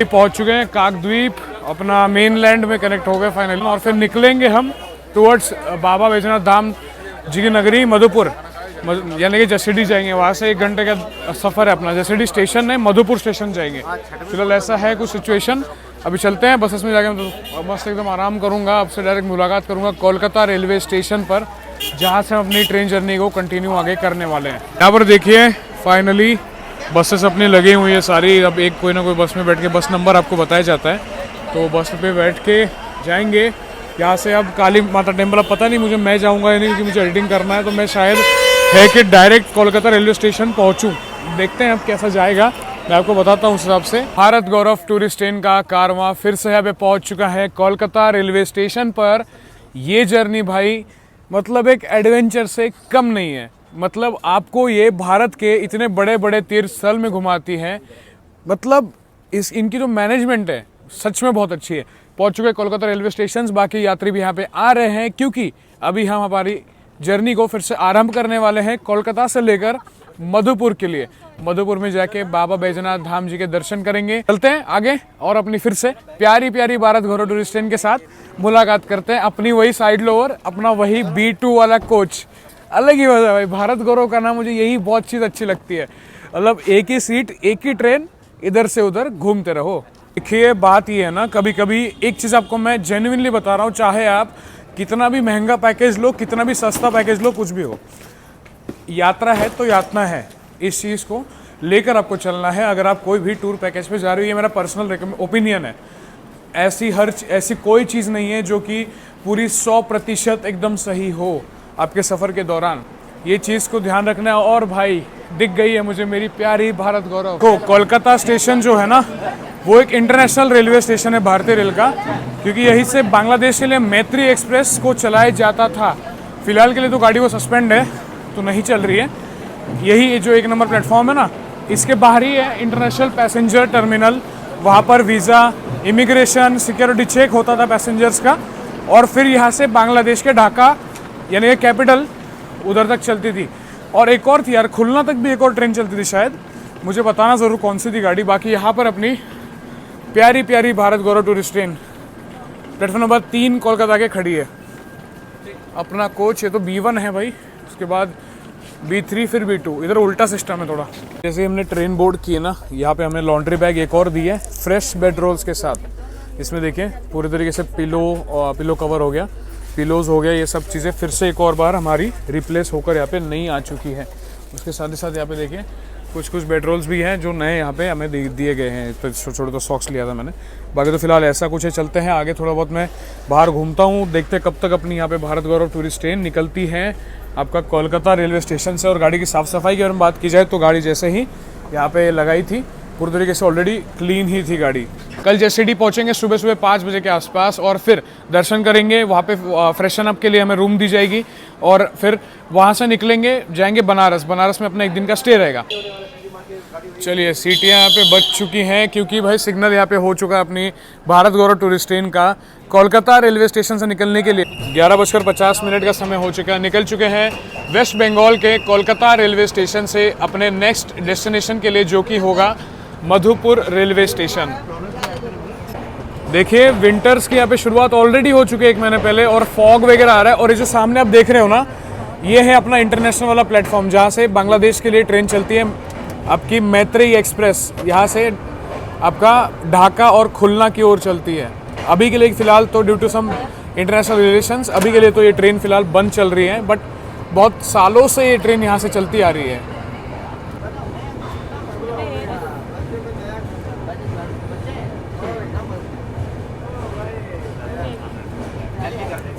पहुंच चुके हैं काकद्वीप, अपना मेनलैंड में कनेक्ट हो गए फाइनली। और फिर निकलेंगे हम टुवर्ड्स बाबा बैजनाथ धाम जी की नगरी मधुपुर, यानी कि जसीडी जाएंगे। वहाँ से 1 घंटे का सफ़र है अपना। जसीडी स्टेशन है, मधुपुर स्टेशन जाएंगे। फिलहाल ऐसा है कुछ सिचुएशन। अभी चलते हैं बस में जाके, तो मस्त एकदम आराम करूँगा, आपसे डायरेक्ट मुलाकात करूँगा कोलकाता रेलवे स्टेशन पर, जहाँ से हम अपनी ट्रेन जर्नी को कंटिन्यू आगे करने वाले हैं। यहाँ पर देखिए फाइनली बसेस अपनी लगी हुई है सारी। अब एक कोई ना कोई बस में बैठ के, बस नंबर आपको बताया जाता है, तो बस पे बैठ के जाएंगे यहाँ से। अब काली माता टेम्पल, अब पता नहीं मुझे मैं जाऊँगा या नहीं क्योंकि मुझे एडिटिंग करना है, तो मैं शायद है कि डायरेक्ट कोलकाता रेलवे स्टेशन पहुँचूँ। देखते हैं अब कैसा जाएगा, मैं आपको बताता हूँ उस हिसाब से। भारत गौरव टूरिस्ट ट्रेन का कारवां फिर से यहाँ पे पहुँच चुका है कोलकाता रेलवे स्टेशन पर। ये जर्नी भाई मतलब एक एडवेंचर से कम नहीं है। मतलब आपको ये भारत के इतने बड़े बड़े तीर्थ स्थल में घुमाती है। मतलब इनकी जो मैनेजमेंट है सच में बहुत अच्छी है। पहुंच चुके कोलकाता रेलवे स्टेशन, बाकी यात्री भी यहाँ पे आ रहे हैं क्योंकि अभी हम हमारी जर्नी को फिर से आरंभ करने वाले हैं कोलकाता से लेकर मधुपुर के लिए। मधुपुर में जाके बाबा बैजनाथ धाम जी के दर्शन करेंगे। चलते हैं आगे और अपनी फिर से प्यारी प्यारी भारत गौरव टूरिस्ट ट्रेन के साथ मुलाकात करते हैं। अपनी वही साइड लोअर, अपना वही B2 वाला कोच, अलग ही मजा है भाई। भारत गौरव का नाम, मुझे यही बहुत चीज़ अच्छी लगती है। मतलब एक ही सीट, एक ही ट्रेन, इधर से उधर घूमते रहो। देखिए बात ये है ना, कभी कभी एक चीज़ आपको मैं जेन्युइनली बता रहा हूँ, चाहे आप कितना भी महंगा पैकेज लो, कितना भी सस्ता पैकेज लो, कुछ भी हो, यात्रा है तो यातना है। इस चीज़ को लेकर आपको चलना है। अगर आप कोई भी टूर पैकेज पे जा रहे हो, ये मेरा पर्सनल ओपिनियन है, ऐसी कोई चीज़ नहीं है जो कि पूरी 100% एकदम सही हो आपके सफ़र के दौरान। ये चीज़ को ध्यान रखना है। और भाई दिख गई है मुझे मेरी प्यारी भारत गौरव को। कोलकाता स्टेशन जो है ना वो एक इंटरनेशनल रेलवे स्टेशन है भारतीय रेल का, क्योंकि यहीं से बांग्लादेश के लिए मैत्री एक्सप्रेस को चलाया जाता था। फिलहाल के लिए तो गाड़ी वो सस्पेंड है, तो नहीं चल रही है। यही जो 1 नंबर प्लेटफॉर्म है ना, इसके बाहर ही है इंटरनेशनल पैसेंजर टर्मिनल। वहाँ पर वीज़ा, इमिग्रेशन, सिक्योरिटी चेक होता था पैसेंजर्स का, और फिर यहाँ से बांग्लादेश के ढाका यानी कैपिटल उधर तक चलती थी। और एक और थी यार, खुलना तक भी एक और ट्रेन चलती थी शायद, मुझे बताना ज़रूर कौन सी थी गाड़ी। बाकी यहाँ पर अपनी प्यारी प्यारी Bharat Gaurav tourist train platform number 3 Kolkata के खड़ी है। अपना कोच ये तो B1 है भाई, उसके बाद B3 फिर B2, इधर उल्टा सिस्टम है थोड़ा। जैसे हमने ट्रेन बोर्ड की है ना, यहाँ पे हमें लॉन्ड्री बैग एक और दी है फ्रेश बेड रोल्स के साथ। इसमें देखें पूरी तरीके से पिलो कवर हो गया, पिलोज हो गया, ये सब चीज़ें फिर से एक और बार हमारी रिप्लेस होकर यहाँ पे नई आ चुकी है। उसके साथ ही साथ यहाँ पे देखें कुछ बेड रोल्स भी हैं जो नए यहाँ पे हमें दिए गए हैं। तो छोटे तो सॉक्स लिया था मैंने, बाकी तो फिलहाल ऐसा कुछ है। चलते हैं आगे, थोड़ा बहुत मैं बाहर घूमता हूँ, देखते हैं कब तक अपनी यहाँ पे भारत गौरव टूरिस्ट ट्रेन निकलती है आपका कोलकाता रेलवे स्टेशन से। और गाड़ी की साफ़ सफाई की अगर बात की जाए तो गाड़ी जैसे ही यहाँ पे लगाई थी पूरी तरीके से ऑलरेडी क्लीन ही थी गाड़ी। कल जेसीडी पहुँचेंगे सुबह 5 बजे के आसपास, और फिर दर्शन करेंगे। वहाँ पे फ्रेशन अप के लिए हमें रूम दी जाएगी, और फिर वहाँ से निकलेंगे, जाएंगे बनारस में अपना 1 दिन का स्टे रहेगा। चलिए सीटियाँ यहाँ पे बच चुकी हैं, क्योंकि भाई सिग्नल यहाँ पे हो चुका है अपनी भारत गौरव टूरिस्ट ट्रेन का कोलकाता रेलवे स्टेशन से निकलने के लिए। 11:50 का समय हो चुका है। निकल चुके हैं वेस्ट बंगाल के कोलकाता रेलवे स्टेशन से अपने नेक्स्ट डेस्टिनेशन के लिए, जो कि होगा मधुपुर रेलवे स्टेशन। देखिए विंटर्स की यहाँ पे शुरुआत ऑलरेडी हो चुकी है 1 महीने पहले, और फॉग वगैरह आ रहा है। और ये जो सामने आप देख रहे हो ना, ये है अपना इंटरनेशनल वाला प्लेटफॉर्म जहाँ से बांग्लादेश के लिए ट्रेन चलती है आपकी मैत्री एक्सप्रेस। यहाँ से आपका ढाका और खुलना की ओर चलती है। अभी के लिए फ़िलहाल तो due to some international relations अभी के लिए तो ये ट्रेन फ़िलहाल बंद चल रही है, बट बहुत सालों से ये ट्रेन यहाँ से चलती आ रही है।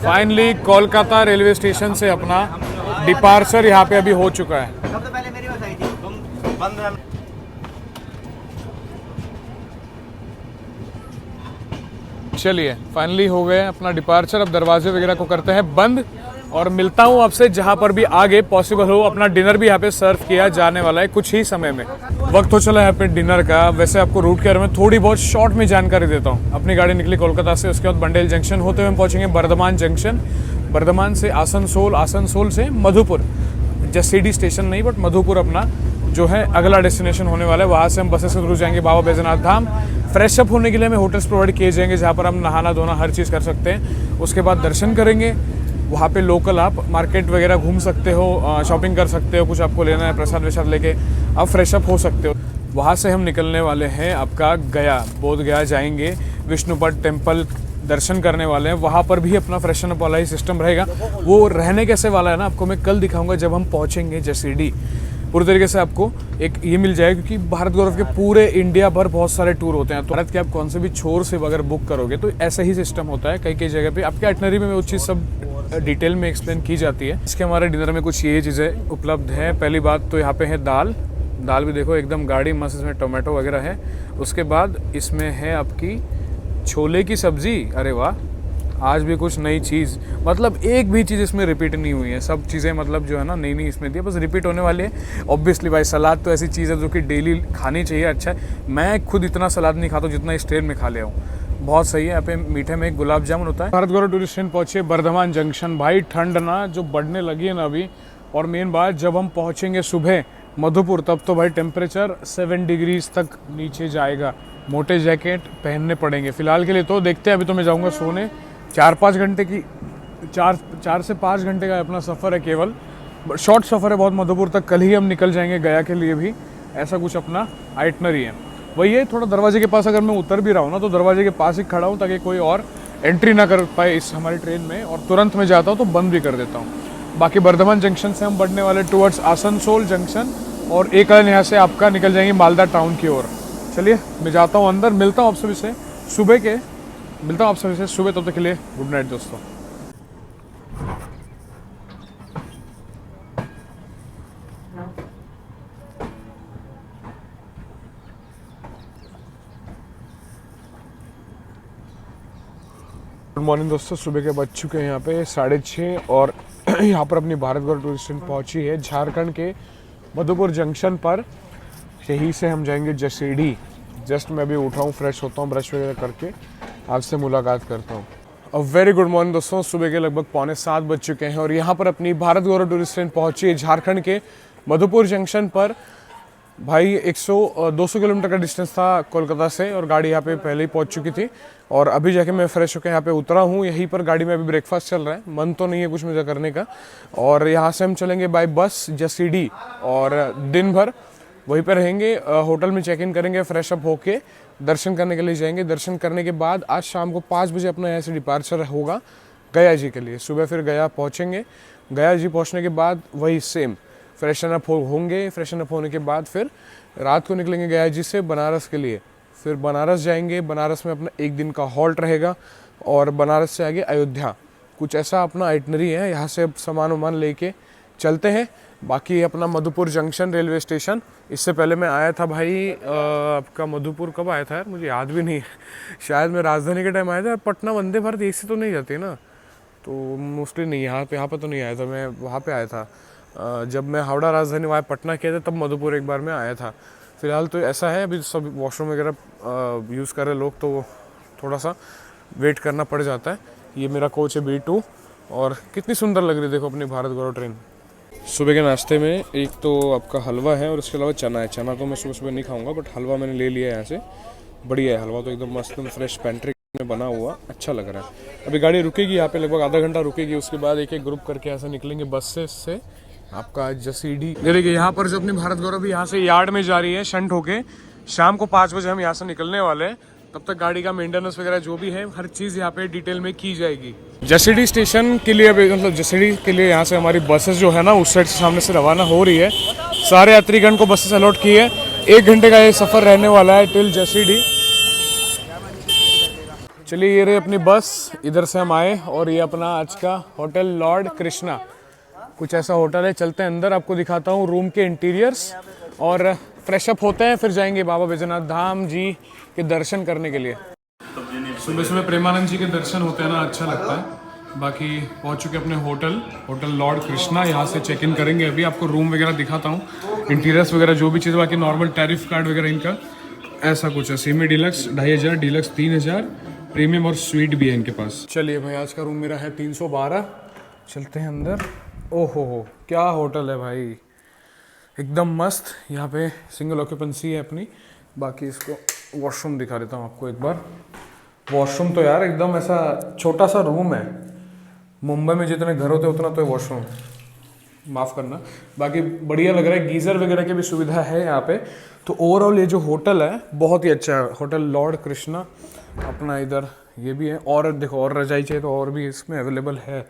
फाइनली कोलकाता रेलवे स्टेशन से अपना डिपार्चर यहाँ पे अभी हो चुका है। सबसे पहले मेरी बस आई थी, तुम बंद। चलिए फाइनली हो गए अपना डिपार्चर। अब दरवाजे वगैरह को करते हैं बंद, और मिलता हूँ आपसे जहाँ पर भी आगे पॉसिबल हो। अपना डिनर भी यहाँ पे सर्व किया जाने वाला है कुछ ही समय में। वक्त हो चला है यहाँ पे डिनर का। वैसे आपको रूट के बारे में थोड़ी बहुत शॉर्ट में जानकारी देता हूँ। अपनी गाड़ी निकली कोलकाता से, उसके बाद बंडेल जंक्शन होते हुए हम पहुँचेंगे बर्धमान जंक्शन, बर्धमान से आसनसोल, आसनसोल से मधुपुर। जेसीडी स्टेशन नहीं बट मधुपुर अपना जो है अगला डेस्टिनेशन होने वाला है। वहाँ से हम बसेस के थ्रू जाएंगे बाबा बैजनाथ धाम। फ्रेश अप होने के लिए हमें होटल्स प्रोवाइड किए जाएंगे जहाँ पर हम नहाना धोना हर चीज़ कर सकते हैं। उसके बाद दर्शन करेंगे। वहाँ पे लोकल आप मार्केट वगैरह घूम सकते हो, शॉपिंग कर सकते हो, कुछ आपको लेना है प्रसाद वसाद लेके आप फ्रेश अप हो सकते हो। वहाँ से हम निकलने वाले हैं आपका गया, बोध गया जाएंगे, विष्णुपद टेम्पल दर्शन करने वाले हैं। वहाँ पर भी अपना फ्रेशन अप वाला ही सिस्टम रहेगा। वो रहने कैसे वाला है ना, आपको मैं कल दिखाऊंगा जब हम पहुँचेंगे जेसीडी। पूरी तरीके से आपको एक ये मिल जाएगा, क्योंकि भारत गौरव के पूरे इंडिया भर बहुत सारे टूर होते हैं। तो भारत के आप कौन से भी छोर से अगर बुक करोगे तो ऐसा ही सिस्टम होता है। कई कई जगह पे आपके आइटनरी में वो चीज़ सब डिटेल में एक्सप्लेन की जाती है। इसके हमारे डिनर में कुछ ये चीज़ें उपलब्ध हैं। पहली बात तो यहाँ पे है दाल भी देखो एकदम गाढ़ी मस्त, इसमें टोमेटो वगैरह है। उसके बाद इसमें है आपकी छोले की सब्ज़ी। अरे वाह, आज भी कुछ नई चीज़, मतलब एक भी चीज़ इसमें रिपीट नहीं हुई है। सब चीज़ें मतलब जो है ना नई इसमें दी है, बस रिपीट होने वाली है। ऑब्वियसली भाई सलाद तो ऐसी चीज़ है जो कि डेली खानी चाहिए। अच्छा है, मैं खुद इतना सलाद नहीं खाता जितना इस ट्रेन में खा लिया हूँ। बहुत सही है। यहाँ पे मीठे में एक गुलाब जामुन होता है। भारत गौरव टूरिस्ट ट्रेन पहुँचे बर्धमान जंक्शन। भाई ठंड ना जो बढ़ने लगी है ना अभी, और मेन बात जब हम पहुँचेंगे सुबह मधुपुर तब तो भाई टेम्परेचर 7 डिग्रीज तक नीचे जाएगा। मोटे जैकेट पहनने पड़ेंगे। फिलहाल के लिए तो देखते हैं। अभी तो मैं जाऊँगा सोने। 4-5 घंटे की 4 से 5 घंटे का अपना सफ़र है, केवल शॉर्ट सफ़र है बहुत मधुपुर तक। कल ही हम निकल जाएंगे गया के लिए भी। ऐसा कुछ अपना आइटनरी है। वही है, थोड़ा दरवाजे के पास अगर मैं उतर भी रहा हूँ ना तो दरवाजे के पास ही खड़ा हूँ ताकि कोई और एंट्री ना कर पाए इस हमारी ट्रेन में। और तुरंत में जाता हूँ तो बंद भी कर देता हूँ। बाकी बर्धमान जंक्शन से हम बढ़ने वाले टुवर्ड्स आसनसोल जंक्शन, और एक लाइन यहाँ से आपका निकल जाएंगे मालदा टाउन की ओर। चलिए मैं जाता हूँ अंदर, मिलता हूँ आप सभी से सुबह। तब तक के लिए गुड नाइट दोस्तों। गुड मॉर्निंग दोस्तों, सुबह के बज चुके हैं यहाँ पे 6:30 और यहाँ पर अपनी भारत गौरव टूरिस्ट ट्रेन पहुँची है झारखंड के मधुपुर जंक्शन पर। यहीं से हम जाएंगे जसीडीह। जस्ट मैं अभी उठा हूँ, फ्रेश होता हूँ, ब्रश वगैरह करके आपसे मुलाकात करता हूँ। अब वेरी गुड मॉर्निंग दोस्तों, सुबह के लगभग 6:45 बज चुके हैं और यहाँ पर अपनी भारत गौरव टूरिस्ट ट्रेन पहुँची है झारखंड के मधुपुर जंक्शन पर। भाई 200 किलोमीटर का डिस्टेंस था कोलकाता से और गाड़ी यहाँ पे पहले ही पहुँच चुकी थी और अभी जाके मैं फ्रेश होकर यहाँ पे उतरा हूँ। यहीं पर गाड़ी में अभी ब्रेकफास्ट चल रहा है, मन तो नहीं है कुछ मुझे करने का। और यहाँ से हम चलेंगे बाय बस जसीडीह और दिन भर वहीं पर रहेंगे। होटल में चेक इन करेंगे, फ्रेश अप होके दर्शन करने के लिए जाएंगे। दर्शन करने के बाद आज शाम को 5 बजे अपना यहाँ से डिपार्चर होगा गया जी के लिए। सुबह फिर गया पहुँचेंगे। गया जी पहुँचने के बाद वही सेम फ्रेशन अप होंगे। फ्रेशन अप होने के बाद फिर रात को निकलेंगे गया जी से बनारस के लिए। फिर बनारस जाएंगे, बनारस में अपना 1 दिन का हॉल्ट रहेगा और बनारस से आगे अयोध्या। कुछ ऐसा अपना आइटनरी है, यहाँ से सामान वामान लेके चलते हैं। बाकी अपना मधुपुर जंक्शन रेलवे स्टेशन, इससे पहले मैं आया था भाई आपका मधुपुर कब आया था यार, मुझे याद भी नहीं है। शायद मैं राजधानी के टाइम आया था। पटना वंदे भारत एक से तो नहीं जाती ना, तो मोस्टली नहीं, यहाँ पे तो नहीं आया था मैं। वहाँ पे आया था जब मैं हावड़ा राजधानी वहाँ पटना किया था, तब मधुपुर एक बार मैं आया था। फिलहाल तो ऐसा है, अभी सब वॉशरूम वगैरह यूज़ कर रहे लोग, तो थोड़ा सा वेट करना पड़ जाता है। ये मेरा कोच है B2 और कितनी सुंदर लग रही है देखो अपनी भारत गौरव ट्रेन। सुबह के नाश्ते में एक तो आपका हलवा है और इसके अलावा चना है। चना तो मैं सुबह सुबह नहीं खाऊंगा, बट हलवा मैंने ले लिया है यहाँ से। बढ़िया है हलवा तो, एकदम मस्त फ्रेश पेंट्री में बना हुआ, अच्छा लग रहा है। अभी गाड़ी रुकेगी यहाँ पे, लगभग आधा घंटा रुकेगी। उसके बाद एक एक ग्रुप करके ऐसा निकलेंगे बस से आपका जसीडीह। देखिए यहाँ पर जो अपनी भारत गौरव यहाँ से यार्ड में जा रही है शंट होके। शाम को 5 बजे हम यहाँ से निकलने वाले हैं। तब तक गाड़ी का मेंटेनेंस वगैरह जो भी है हर चीज़ यहाँ पे डिटेल में की जाएगी। जसीडीह स्टेशन के लिए अभी मतलब जसीडीह के लिए यहाँ से हमारी बसेस जो है ना उस साइड से सामने से रवाना हो रही है। सारे यात्रीगण को बसेस अलॉट की है। 1 घंटे का ये सफ़र रहने वाला है टिल जसीडीह। चलिए ये रही अपनी बस, इधर से हम आए और ये अपना आज का होटल लॉर्ड कृष्णा, कुछ ऐसा होटल है। चलते हैं अंदर, आपको दिखाता हूँ रूम के इंटीरियर्स और फ्रेश अप होते हैं। फिर जाएंगे बाबा बैजनाथ धाम जी के दर्शन करने के लिए। सुबह सुबह प्रेमानंद जी के दर्शन होते हैं ना, अच्छा लगता है। बाकी पहुँच चुके अपने होटल लॉर्ड कृष्णा। यहाँ से चेक इन करेंगे। अभी आपको रूम वगैरह दिखाता हूँ, इंटीरियर्स वगैरह जो भी चीज़। बाकी नॉर्मल टैरिफ कार्ड वगैरह इनका ऐसा कुछ है। सेमी डिलक्स 2500, डिलक्स 3000, प्रीमियम और स्वीट भी है इनके पास। चलिए भाई, आज का रूम मेरा है 312। चलते हैं अंदर। ओहो हो, क्या होटल है भाई, एकदम मस्त। यहाँ पे सिंगल ऑक्यूपेंसी है अपनी। बाकी इसको वॉशरूम दिखा देता हूँ आपको एक बार। वॉशरूम तो यार एकदम ऐसा छोटा सा रूम है। मुंबई में जितने घर होते उतना तो वॉशरूम, माफ़ करना। बाकी बढ़िया लग रहा है, गीज़र वगैरह की भी सुविधा है यहाँ पे। तो ओवरऑल ये जो होटल है बहुत ही अच्छा है, होटल लॉर्ड कृष्णा। अपना इधर ये भी है, और देखो और रजाई चाहिए तो और भी इसमें अवेलेबल है।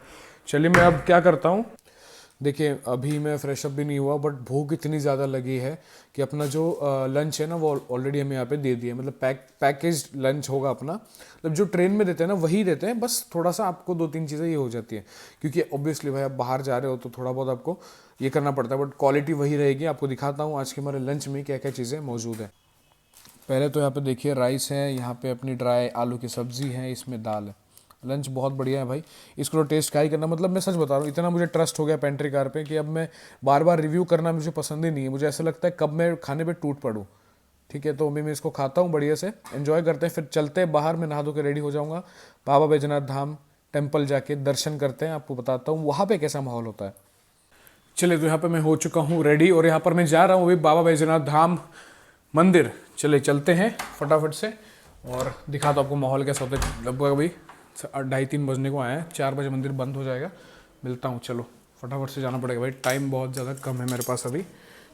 चलिए मैं अब क्या करता हूँ, देखिए अभी मैं फ्रेश अप भी नहीं हुआ, बट भूख इतनी ज़्यादा लगी है कि अपना जो लंच है ना वो ऑलरेडी हमें यहाँ पे दे दिया। मतलब पैकेज लंच होगा अपना, मतलब जो ट्रेन में देते हैं ना वही देते हैं। बस थोड़ा सा आपको 2-3 चीज़ें ये हो जाती है, क्योंकि ऑब्वियसली भाई आप बाहर जा रहे हो तो थोड़ा बहुत आपको ये करना पड़ता है, बट क्वालिटी वही रहेगी। आपको दिखाता हूँ आज के हमारे लंच में क्या क्या चीज़ें मौजूद है। पहले तो यहाँ पे देखिए राइस है, यहाँ पे अपनी ड्राई आलू की सब्ज़ी है, इसमें दाल है। लंच बहुत बढ़िया है भाई, इसको तो टेस्ट क्या ही करना। मतलब मैं सच बता रहा हूँ, इतना मुझे ट्रस्ट हो गया पेंट्री कार पे कि अब मैं बार बार रिव्यू करना मुझे पसंद ही नहीं है। मुझे ऐसा लगता है कब मैं खाने पे टूट पड़ूँ। ठीक है, तो अभी मैं इसको खाता हूँ, बढ़िया से एंजॉय करते हैं। फिर चलते हैं बाहर, मैं नहा धो के रेडी हो जाऊँगा। बाबा बैजनाथ धाम टेम्पल जाके दर्शन करते हैं, आपको बताता हूँ वहाँ पर कैसा माहौल होता है। चलिए तो यहाँ पर मैं हो चुका हूँ रेडी और यहाँ पर मैं जा रहा हूँ अभी बाबा बैजनाथ धाम मंदिर। चले चलते हैं फटाफट से और दिखाता हूँ आपको माहौल कैसा होता है। लगभग अभी 2:30-3 बजने को आया है, 4 बजे मंदिर बंद हो जाएगा। मिलता हूँ, चलो फटाफट से जाना पड़ेगा भाई, टाइम बहुत ज़्यादा कम है मेरे पास अभी,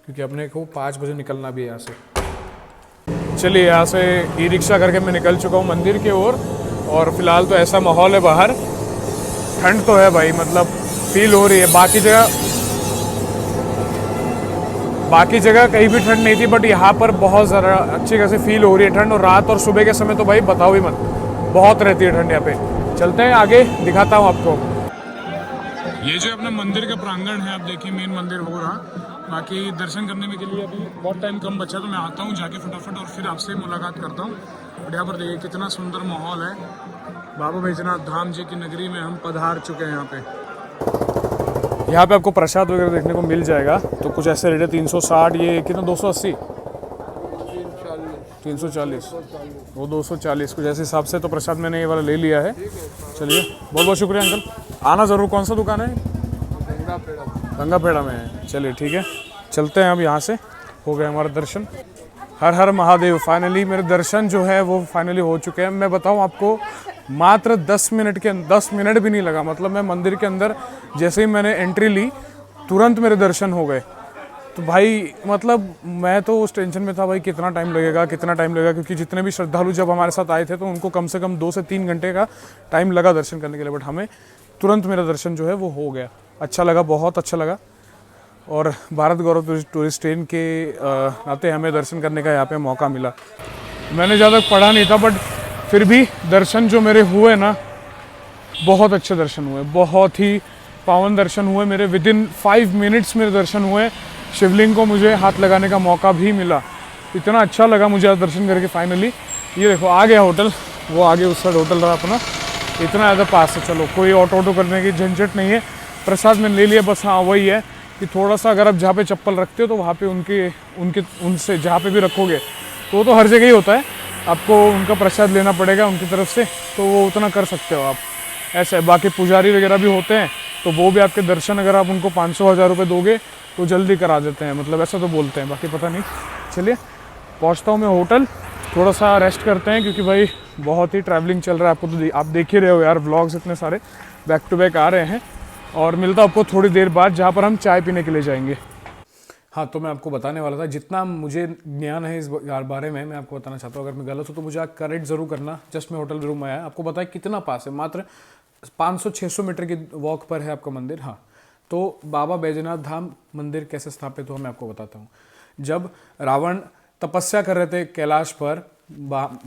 क्योंकि अपने को 5 बजे निकलना भी है यहाँ से। चलिए यहाँ से ई रिक्शा करके मैं निकल चुका हूँ मंदिर की ओर और फिलहाल तो ऐसा माहौल है बाहर। ठंड तो है भाई, मतलब फील हो रही है। बाकी जगह कहीं भी ठंड नहीं थी, बट यहाँ पर बहुत ज़्यादा अच्छी खासी फील हो रही है ठंड। और रात और सुबह के समय तो भाई बताओ भी मत, बहुत रहती है ठंड यहाँ पे। चलते हैं आगे, दिखाता हूँ आपको। ये जो अपना मंदिर का प्रांगण है, आप देखिए मेन मंदिर हो रहा। बाकी दर्शन करने में के लिए अभी बहुत टाइम कम बचा, तो मैं आता हूँ जाके फटाफट और फिर आपसे मुलाकात करता हूँ। और यहाँ पर देखिए कितना सुंदर माहौल है। बाबा बैजनाथ धाम जी की नगरी में हम पधार चुके हैं। यहाँ पे आपको प्रसाद वगैरह देखने को मिल जाएगा। तो कुछ ऐसे रेट है 360, ये कितना 280 340 वो 240 कुछ ऐसे हिसाब से। तो प्रसाद मैंने ये वाला ले लिया है। चलिए बहुत बहुत शुक्रिया अंकल, आना ज़रूर। कौन सा दुकान है? गंगा पेड़ा में है। चलिए ठीक है, चलते हैं अब यहाँ से। हो गए हमारा दर्शन। हर हर महादेव। फाइनली मेरे दर्शन जो है वो फाइनली हो चुके हैं। मैं बताऊँ आपको, मात्र 10 मिनट भी नहीं लगा। मतलब मैं मंदिर के अंदर जैसे ही मैंने एंट्री ली, तुरंत मेरे दर्शन हो गए। तो भाई मतलब मैं तो उस टेंशन में था भाई कितना टाइम लगेगा, क्योंकि जितने भी श्रद्धालु जब हमारे साथ आए थे तो उनको कम से कम 2 से 3 घंटे का टाइम लगा दर्शन करने के लिए। बट हमें तुरंत मेरा दर्शन जो है वो हो गया। अच्छा लगा, बहुत अच्छा लगा। और भारत गौरव टूरिस्ट ट्रेन के नाते हमें दर्शन करने का यहाँ पे मौका मिला। मैंने ज़्यादा पढ़ा नहीं था, बट फिर भी दर्शन जो मेरे हुए ना, बहुत अच्छे दर्शन हुए, बहुत ही पावन दर्शन हुए मेरे। विदिन 5 मिनट्स मेरे दर्शन हुए। शिवलिंग को मुझे हाथ लगाने का मौका भी मिला। इतना अच्छा लगा मुझे दर्शन करके। फाइनली ये देखो आ गया होटल, वो आगे उस साइड होटल रहा अपना, इतना ज़्यादा पास है। चलो कोई ऑटो करने की झंझट नहीं है। प्रसाद मैंने ले लिया, बस हाँ वही है कि थोड़ा सा अगर आप जहाँ पे चप्पल रखते हो तो वहाँ पे उनसे जहाँ पे भी रखोगे तो हर जगह ही होता है, आपको उनका प्रसाद लेना पड़ेगा उनकी तरफ से, तो वो उतना कर सकते हो आप। ऐसा है। बाकी पुजारी वगैरह भी होते हैं, तो वो भी आपके दर्शन अगर आप उनको 500-1000 रुपये दोगे तो जल्दी करा देते हैं, मतलब ऐसा तो बोलते हैं, बाकी पता नहीं। चलिए पहुँचता हूँ मैं होटल, थोड़ा सा रेस्ट करते हैं क्योंकि भाई बहुत ही ट्रैवलिंग चल रहा है। आपको तो आप देख ही रहे हो यार, व्लॉग्स इतने सारे बैक टू बैक आ रहे हैं। और मिलता आपको थोड़ी देर बाद जहाँ पर हम चाय पीने के लिए जाएंगे। हाँ, तो मैं आपको बताने वाला था, जितना मुझे ज्ञान है इस बारे में मैं आपको बताना चाहता हूँ। अगर मैं गलत हूँ तो मुझे करेक्ट ज़रूर करना। जस्ट मैं होटल रूम में आया, आपको बताया कितना पास है, मात्र 500-600 मीटर की वॉक पर है आपका मंदिर। हाँ, तो बाबा बैजनाथ धाम मंदिर कैसे स्थापित हुआ मैं आपको बताता हूँ। जब रावण तपस्या कर रहे थे कैलाश पर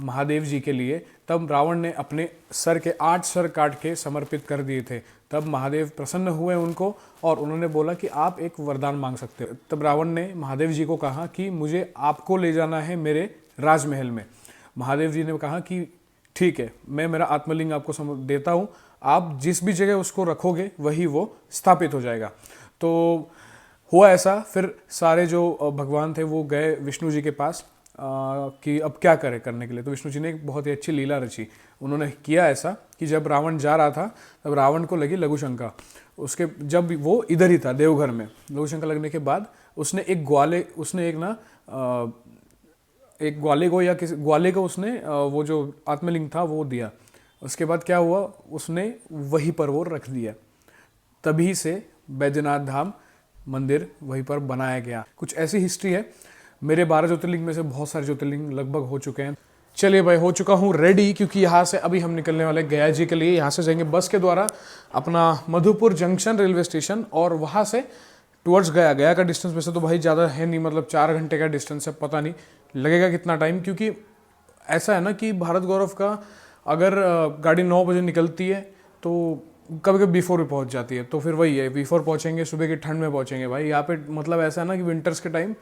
महादेव जी के लिए, तब रावण ने अपने सर के 8 सर काट के समर्पित कर दिए थे। तब महादेव प्रसन्न हुए उनको और उन्होंने बोला कि आप एक वरदान मांग सकते हो। तब रावण ने महादेव जी को कहा कि मुझे आपको ले जाना है मेरे राजमहल में। महादेव जी ने कहा कि ठीक है, मैं मेरा आत्मलिंग आपको देता हूँ, आप जिस भी जगह उसको रखोगे वही वो स्थापित हो जाएगा। तो हुआ ऐसा। फिर सारे जो भगवान थे वो गए विष्णु जी के पास कि अब क्या करें करने के लिए। तो विष्णु जी ने एक बहुत ही अच्छी लीला रची। उन्होंने किया ऐसा कि जब रावण जा रहा था तब रावण को लगी लघु शंका। उसके जब वो इधर ही था देवघर में, लघु शंका लगने के बाद उसने एक ग्वाले को या किसी ग्वाले को उसने वो जो आत्मलिंग था वो दिया। उसके बाद क्या हुआ, उसने वहीं पर वो रख दिया। तभी से बैजनाथ धाम मंदिर वहीं पर बनाया गया। कुछ ऐसी हिस्ट्री है। मेरे 12 ज्योतिर्लिंग में से बहुत सारे ज्योतिर्लिंग लगभग हो चुके हैं। चलिए भाई, हो चुका हूँ रेडी, क्योंकि यहाँ से अभी हम निकलने वाले गया जी के लिए। यहाँ से जाएंगे बस के द्वारा अपना मधुपुर जंक्शन रेलवे स्टेशन और वहाँ से टुवर्ड्स गया का डिस्टेंस वैसे तो भाई ज़्यादा है नहीं, मतलब 4 घंटे का डिस्टेंस है। पता नहीं लगेगा कितना टाइम, क्योंकि ऐसा है ना कि भारत गौरव का अगर गाड़ी 9 बजे निकलती है तो कभी कभी बिफोर भी पहुँच जाती है। तो फिर वही है, बिफोर पहुँचेंगे, सुबह की ठंड में पहुँचेंगे। भाई यहाँ पे मतलब ऐसा है ना कि विंटर्स के टाइम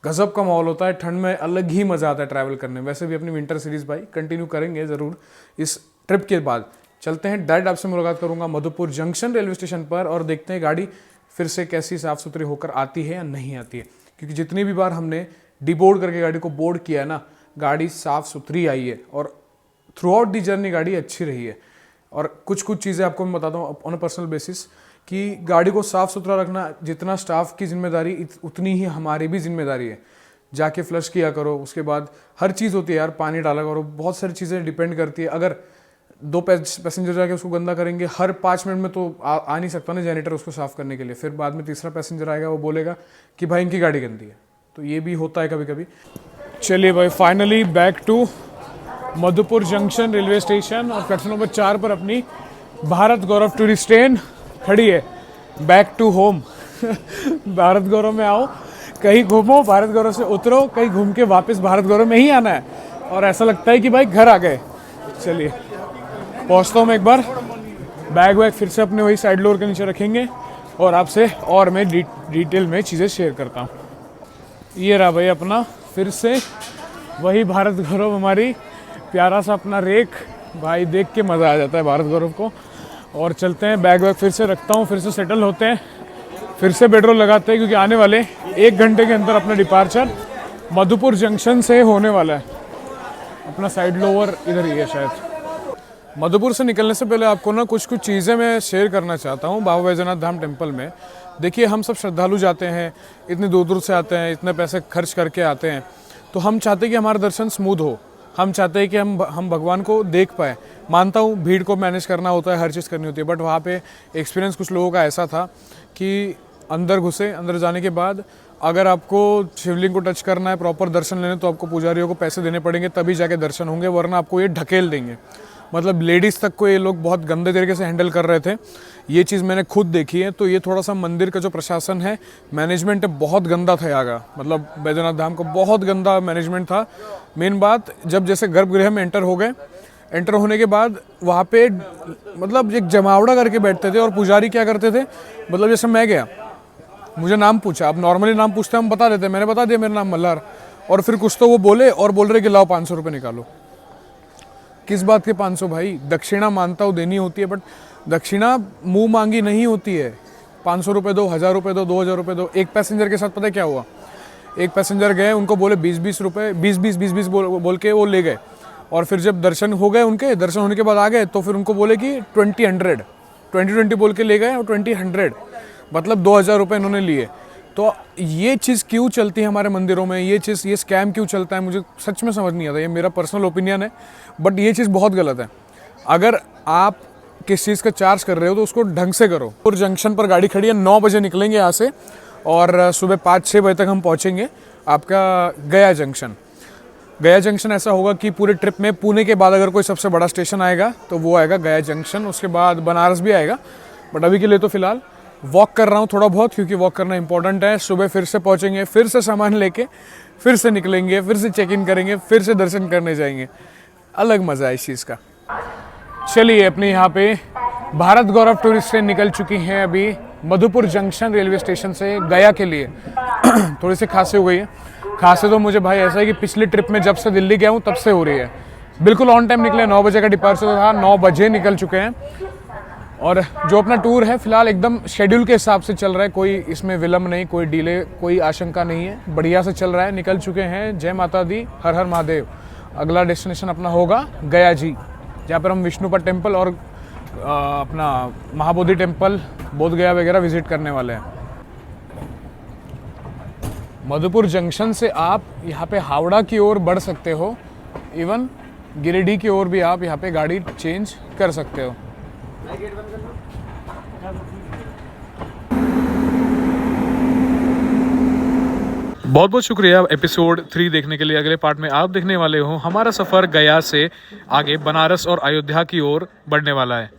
गजब का माहौल होता है, ठंड में अलग ही मज़ा आता है ट्रैवल करने में। वैसे भी अपनी विंटर सीरीज़ भाई कंटिन्यू करेंगे ज़रूर इस ट्रिप के बाद। चलते हैं, डायरेक्ट आपसे मुलाकात करूंगा मधुपुर जंक्शन रेलवे स्टेशन पर और देखते हैं गाड़ी फिर से कैसी साफ़ सुथरी होकर आती है या नहीं आती है। क्योंकि जितनी भी बार हमने डिबोर्ड करके गाड़ी को बोर्ड किया है ना, गाड़ी साफ़ सुथरी आई है और थ्रू आउट दी जर्नी गाड़ी अच्छी रही है। और कुछ चीज़ें आपको मैं बताता हूँ ऑन अ पर्सनल बेसिस कि गाड़ी को साफ़ सुथरा रखना जितना स्टाफ की जिम्मेदारी उतनी ही हमारी भी जिम्मेदारी है। जाके फ्लश किया करो, उसके बाद हर चीज़ होती है यार, पानी डाला करो, बहुत सारी चीज़ें डिपेंड करती है। अगर 2 पैसेंजर जाके उसको गंदा करेंगे, हर 5 मिनट में तो आ नहीं सकता ना जेनरेटर उसको साफ़ करने के लिए। फिर बाद में तीसरा पैसेंजर आएगा, वो बोलेगा कि भाई इनकी गाड़ी गंदी है। तो ये भी होता है कभी कभी। चलिए भाई, finally back to Madhupur junction railway station और प्लेटफॉर्म नंबर 4 पर अपनी भारत गौरव टूरिस्ट ट्रेन खड़ी है। Back to home. Bharat Gaurav में आओ, कहीं घूमो, भारत गौरव से उतरो, कहीं घूम के वापस भारत गौरव में ही आना है और ऐसा लगता है कि भाई घर आ गए। चलिए पहुंचता हूँ मैं एक बार, बैग वैग फिर से अपने वही साइड डोर के नीचे रखेंगे और आपसे और मैं डिटेल में चीज़ें शेयर करता हूँ। ये रहा भाई अपना फिर से वही भारत गौरव, हमारी प्यारा सा अपना रेक भाई देख के मज़ा आ जाता है भारत गौरव को। और चलते हैं, बैग वैग फिर से रखता हूँ, फिर से सेटल होते हैं, फिर से पेट्रोल लगाते हैं, क्योंकि आने वाले 1 घंटे के अंदर अपना डिपार्चर मधुपुर जंक्शन से होने वाला है। अपना साइड लोअर इधर ही है शायद। मधुपुर से निकलने से पहले आपको ना कुछ चीज़ें मैं शेयर करना चाहता हूँ बाबा बैजनाथ धाम टेम्पल में। देखिए, हम सब श्रद्धालु जाते हैं, इतनी दूर दूर से आते हैं, इतने पैसे खर्च करके आते हैं, तो हम चाहते हैं कि हमारा दर्शन स्मूथ हो, हम चाहते हैं कि हम भगवान को देख पाए। मानता हूँ भीड़ को मैनेज करना होता है, हर चीज़ करनी होती है, बट वहाँ पे एक्सपीरियंस कुछ लोगों का ऐसा था कि अंदर घुसे, अंदर जाने के बाद अगर आपको शिवलिंग को टच करना है, प्रॉपर दर्शन लेने, तो आपको पुजारियों को पैसे देने पड़ेंगे, तभी जाके दर्शन होंगे, वरना आपको ये ढकेल देंगे। मतलब लेडीज़ तक को ये लोग बहुत गंदे तरीके से हैंडल कर रहे थे। ये चीज़ मैंने खुद देखी है। तो ये थोड़ा सा मंदिर का जो प्रशासन है, मैनेजमेंट है, बहुत गंदा था यहाँ का। मतलब बैजनाथ धाम का बहुत गंदा मैनेजमेंट था। मेन बात, जब जैसे गर्भगृह में एंटर हो गए, एंटर होने के बाद वहाँ पे मतलब एक जमावड़ा करके बैठते थे, और पुजारी क्या करते थे, मतलब जैसे मैं गया, मुझे नाम पूछा, अब नॉर्मली नाम पूछते हम बता देते, मैंने बता दिया मेरा नाम मल्हार, और फिर कुछ तो वो बोले और बोल रहे कि लाओ 500 रुपये निकालो। किस बात के 500 भाई? दक्षिणा मानता हूँ देनी होती है, बट दक्षिणा मुंह मांगी नहीं होती है। 500 रुपये दो, 1000 रुपये दो, 2000 रुपये दो। एक पैसेंजर के साथ पता है क्या हुआ? एक पैसेंजर गए, उनको बोले 20-20 रुपये, 20-20 बोल के वो ले गए, और फिर जब दर्शन हो गए, उनके दर्शन होने के बाद आ गए, तो फिर उनको बोले कि 20 बोल के ले गए, और 20 मतलब 2000 रुपये इन्होंने लिए। तो ये चीज़ क्यों चलती है हमारे मंदिरों में, ये स्कैम क्यों चलता है, मुझे सच में समझ नहीं आता। ये मेरा पर्सनल ओपिनियन है, बट ये चीज़ बहुत गलत है। अगर आप किस चीज़ का चार्ज कर रहे हो तो उसको ढंग से करो। और जंक्शन पर गाड़ी खड़ी है, 9 बजे निकलेंगे यहाँ से, और सुबह 5-6 बजे तक हम पहुँचेंगे आपका गया जंक्शन। गया जंक्शन ऐसा होगा कि पूरे ट्रिप में पुणे के बाद अगर कोई सबसे बड़ा स्टेशन आएगा तो वो आएगा गया जंक्शन, उसके बाद बनारस भी आएगा। बट अभी के लिए तो फिलहाल वॉक कर रहा हूँ थोड़ा बहुत, क्योंकि वॉक करना इंपॉर्टेंट है। सुबह फिर से पहुँचेंगे, फिर से सामान लेके फिर से निकलेंगे, फिर से चेक इन करेंगे, फिर से दर्शन करने जाएंगे। अलग मज़ा है इस चीज़ का। चलिए, अपने यहाँ पे भारत गौरव टूरिस्ट ट्रेन निकल चुकी हैं अभी मधुपुर जंक्शन रेलवे स्टेशन से गया के लिए। थोड़ी सी खांसी हो गई है। खांसी तो मुझे भाई ऐसा है कि पिछली ट्रिप में जब से दिल्ली गया हूँ तब से हो रही है। बिल्कुल ऑन टाइम निकले, 9 बजे का डिपार्चर था, 9 बजे निकल चुके हैं। और जो अपना टूर है फिलहाल एकदम शेड्यूल के हिसाब से चल रहा है, कोई इसमें विलम्ब नहीं, कोई डिले, कोई आशंका नहीं है, बढ़िया से चल रहा है। निकल चुके हैं, जय माता दी, हर हर महादेव। अगला डेस्टिनेशन अपना होगा गया जी, जहाँ पर हम विष्णुपद टेम्पल और अपना महाबोधि टेम्पल, बोध गया वगैरह विजिट करने वाले हैं। मधुपुर जंक्शन से आप यहाँ पे हावड़ा की ओर बढ़ सकते हो, इवन गिरिडीह की ओर भी आप यहाँ पे गाड़ी चेंज कर सकते हो। बहुत बहुत शुक्रिया एपिसोड 3 देखने के लिए। अगले पार्ट में आप देखने वाले हो हमारा सफ़र गया से आगे बनारस और अयोध्या की ओर बढ़ने वाला है।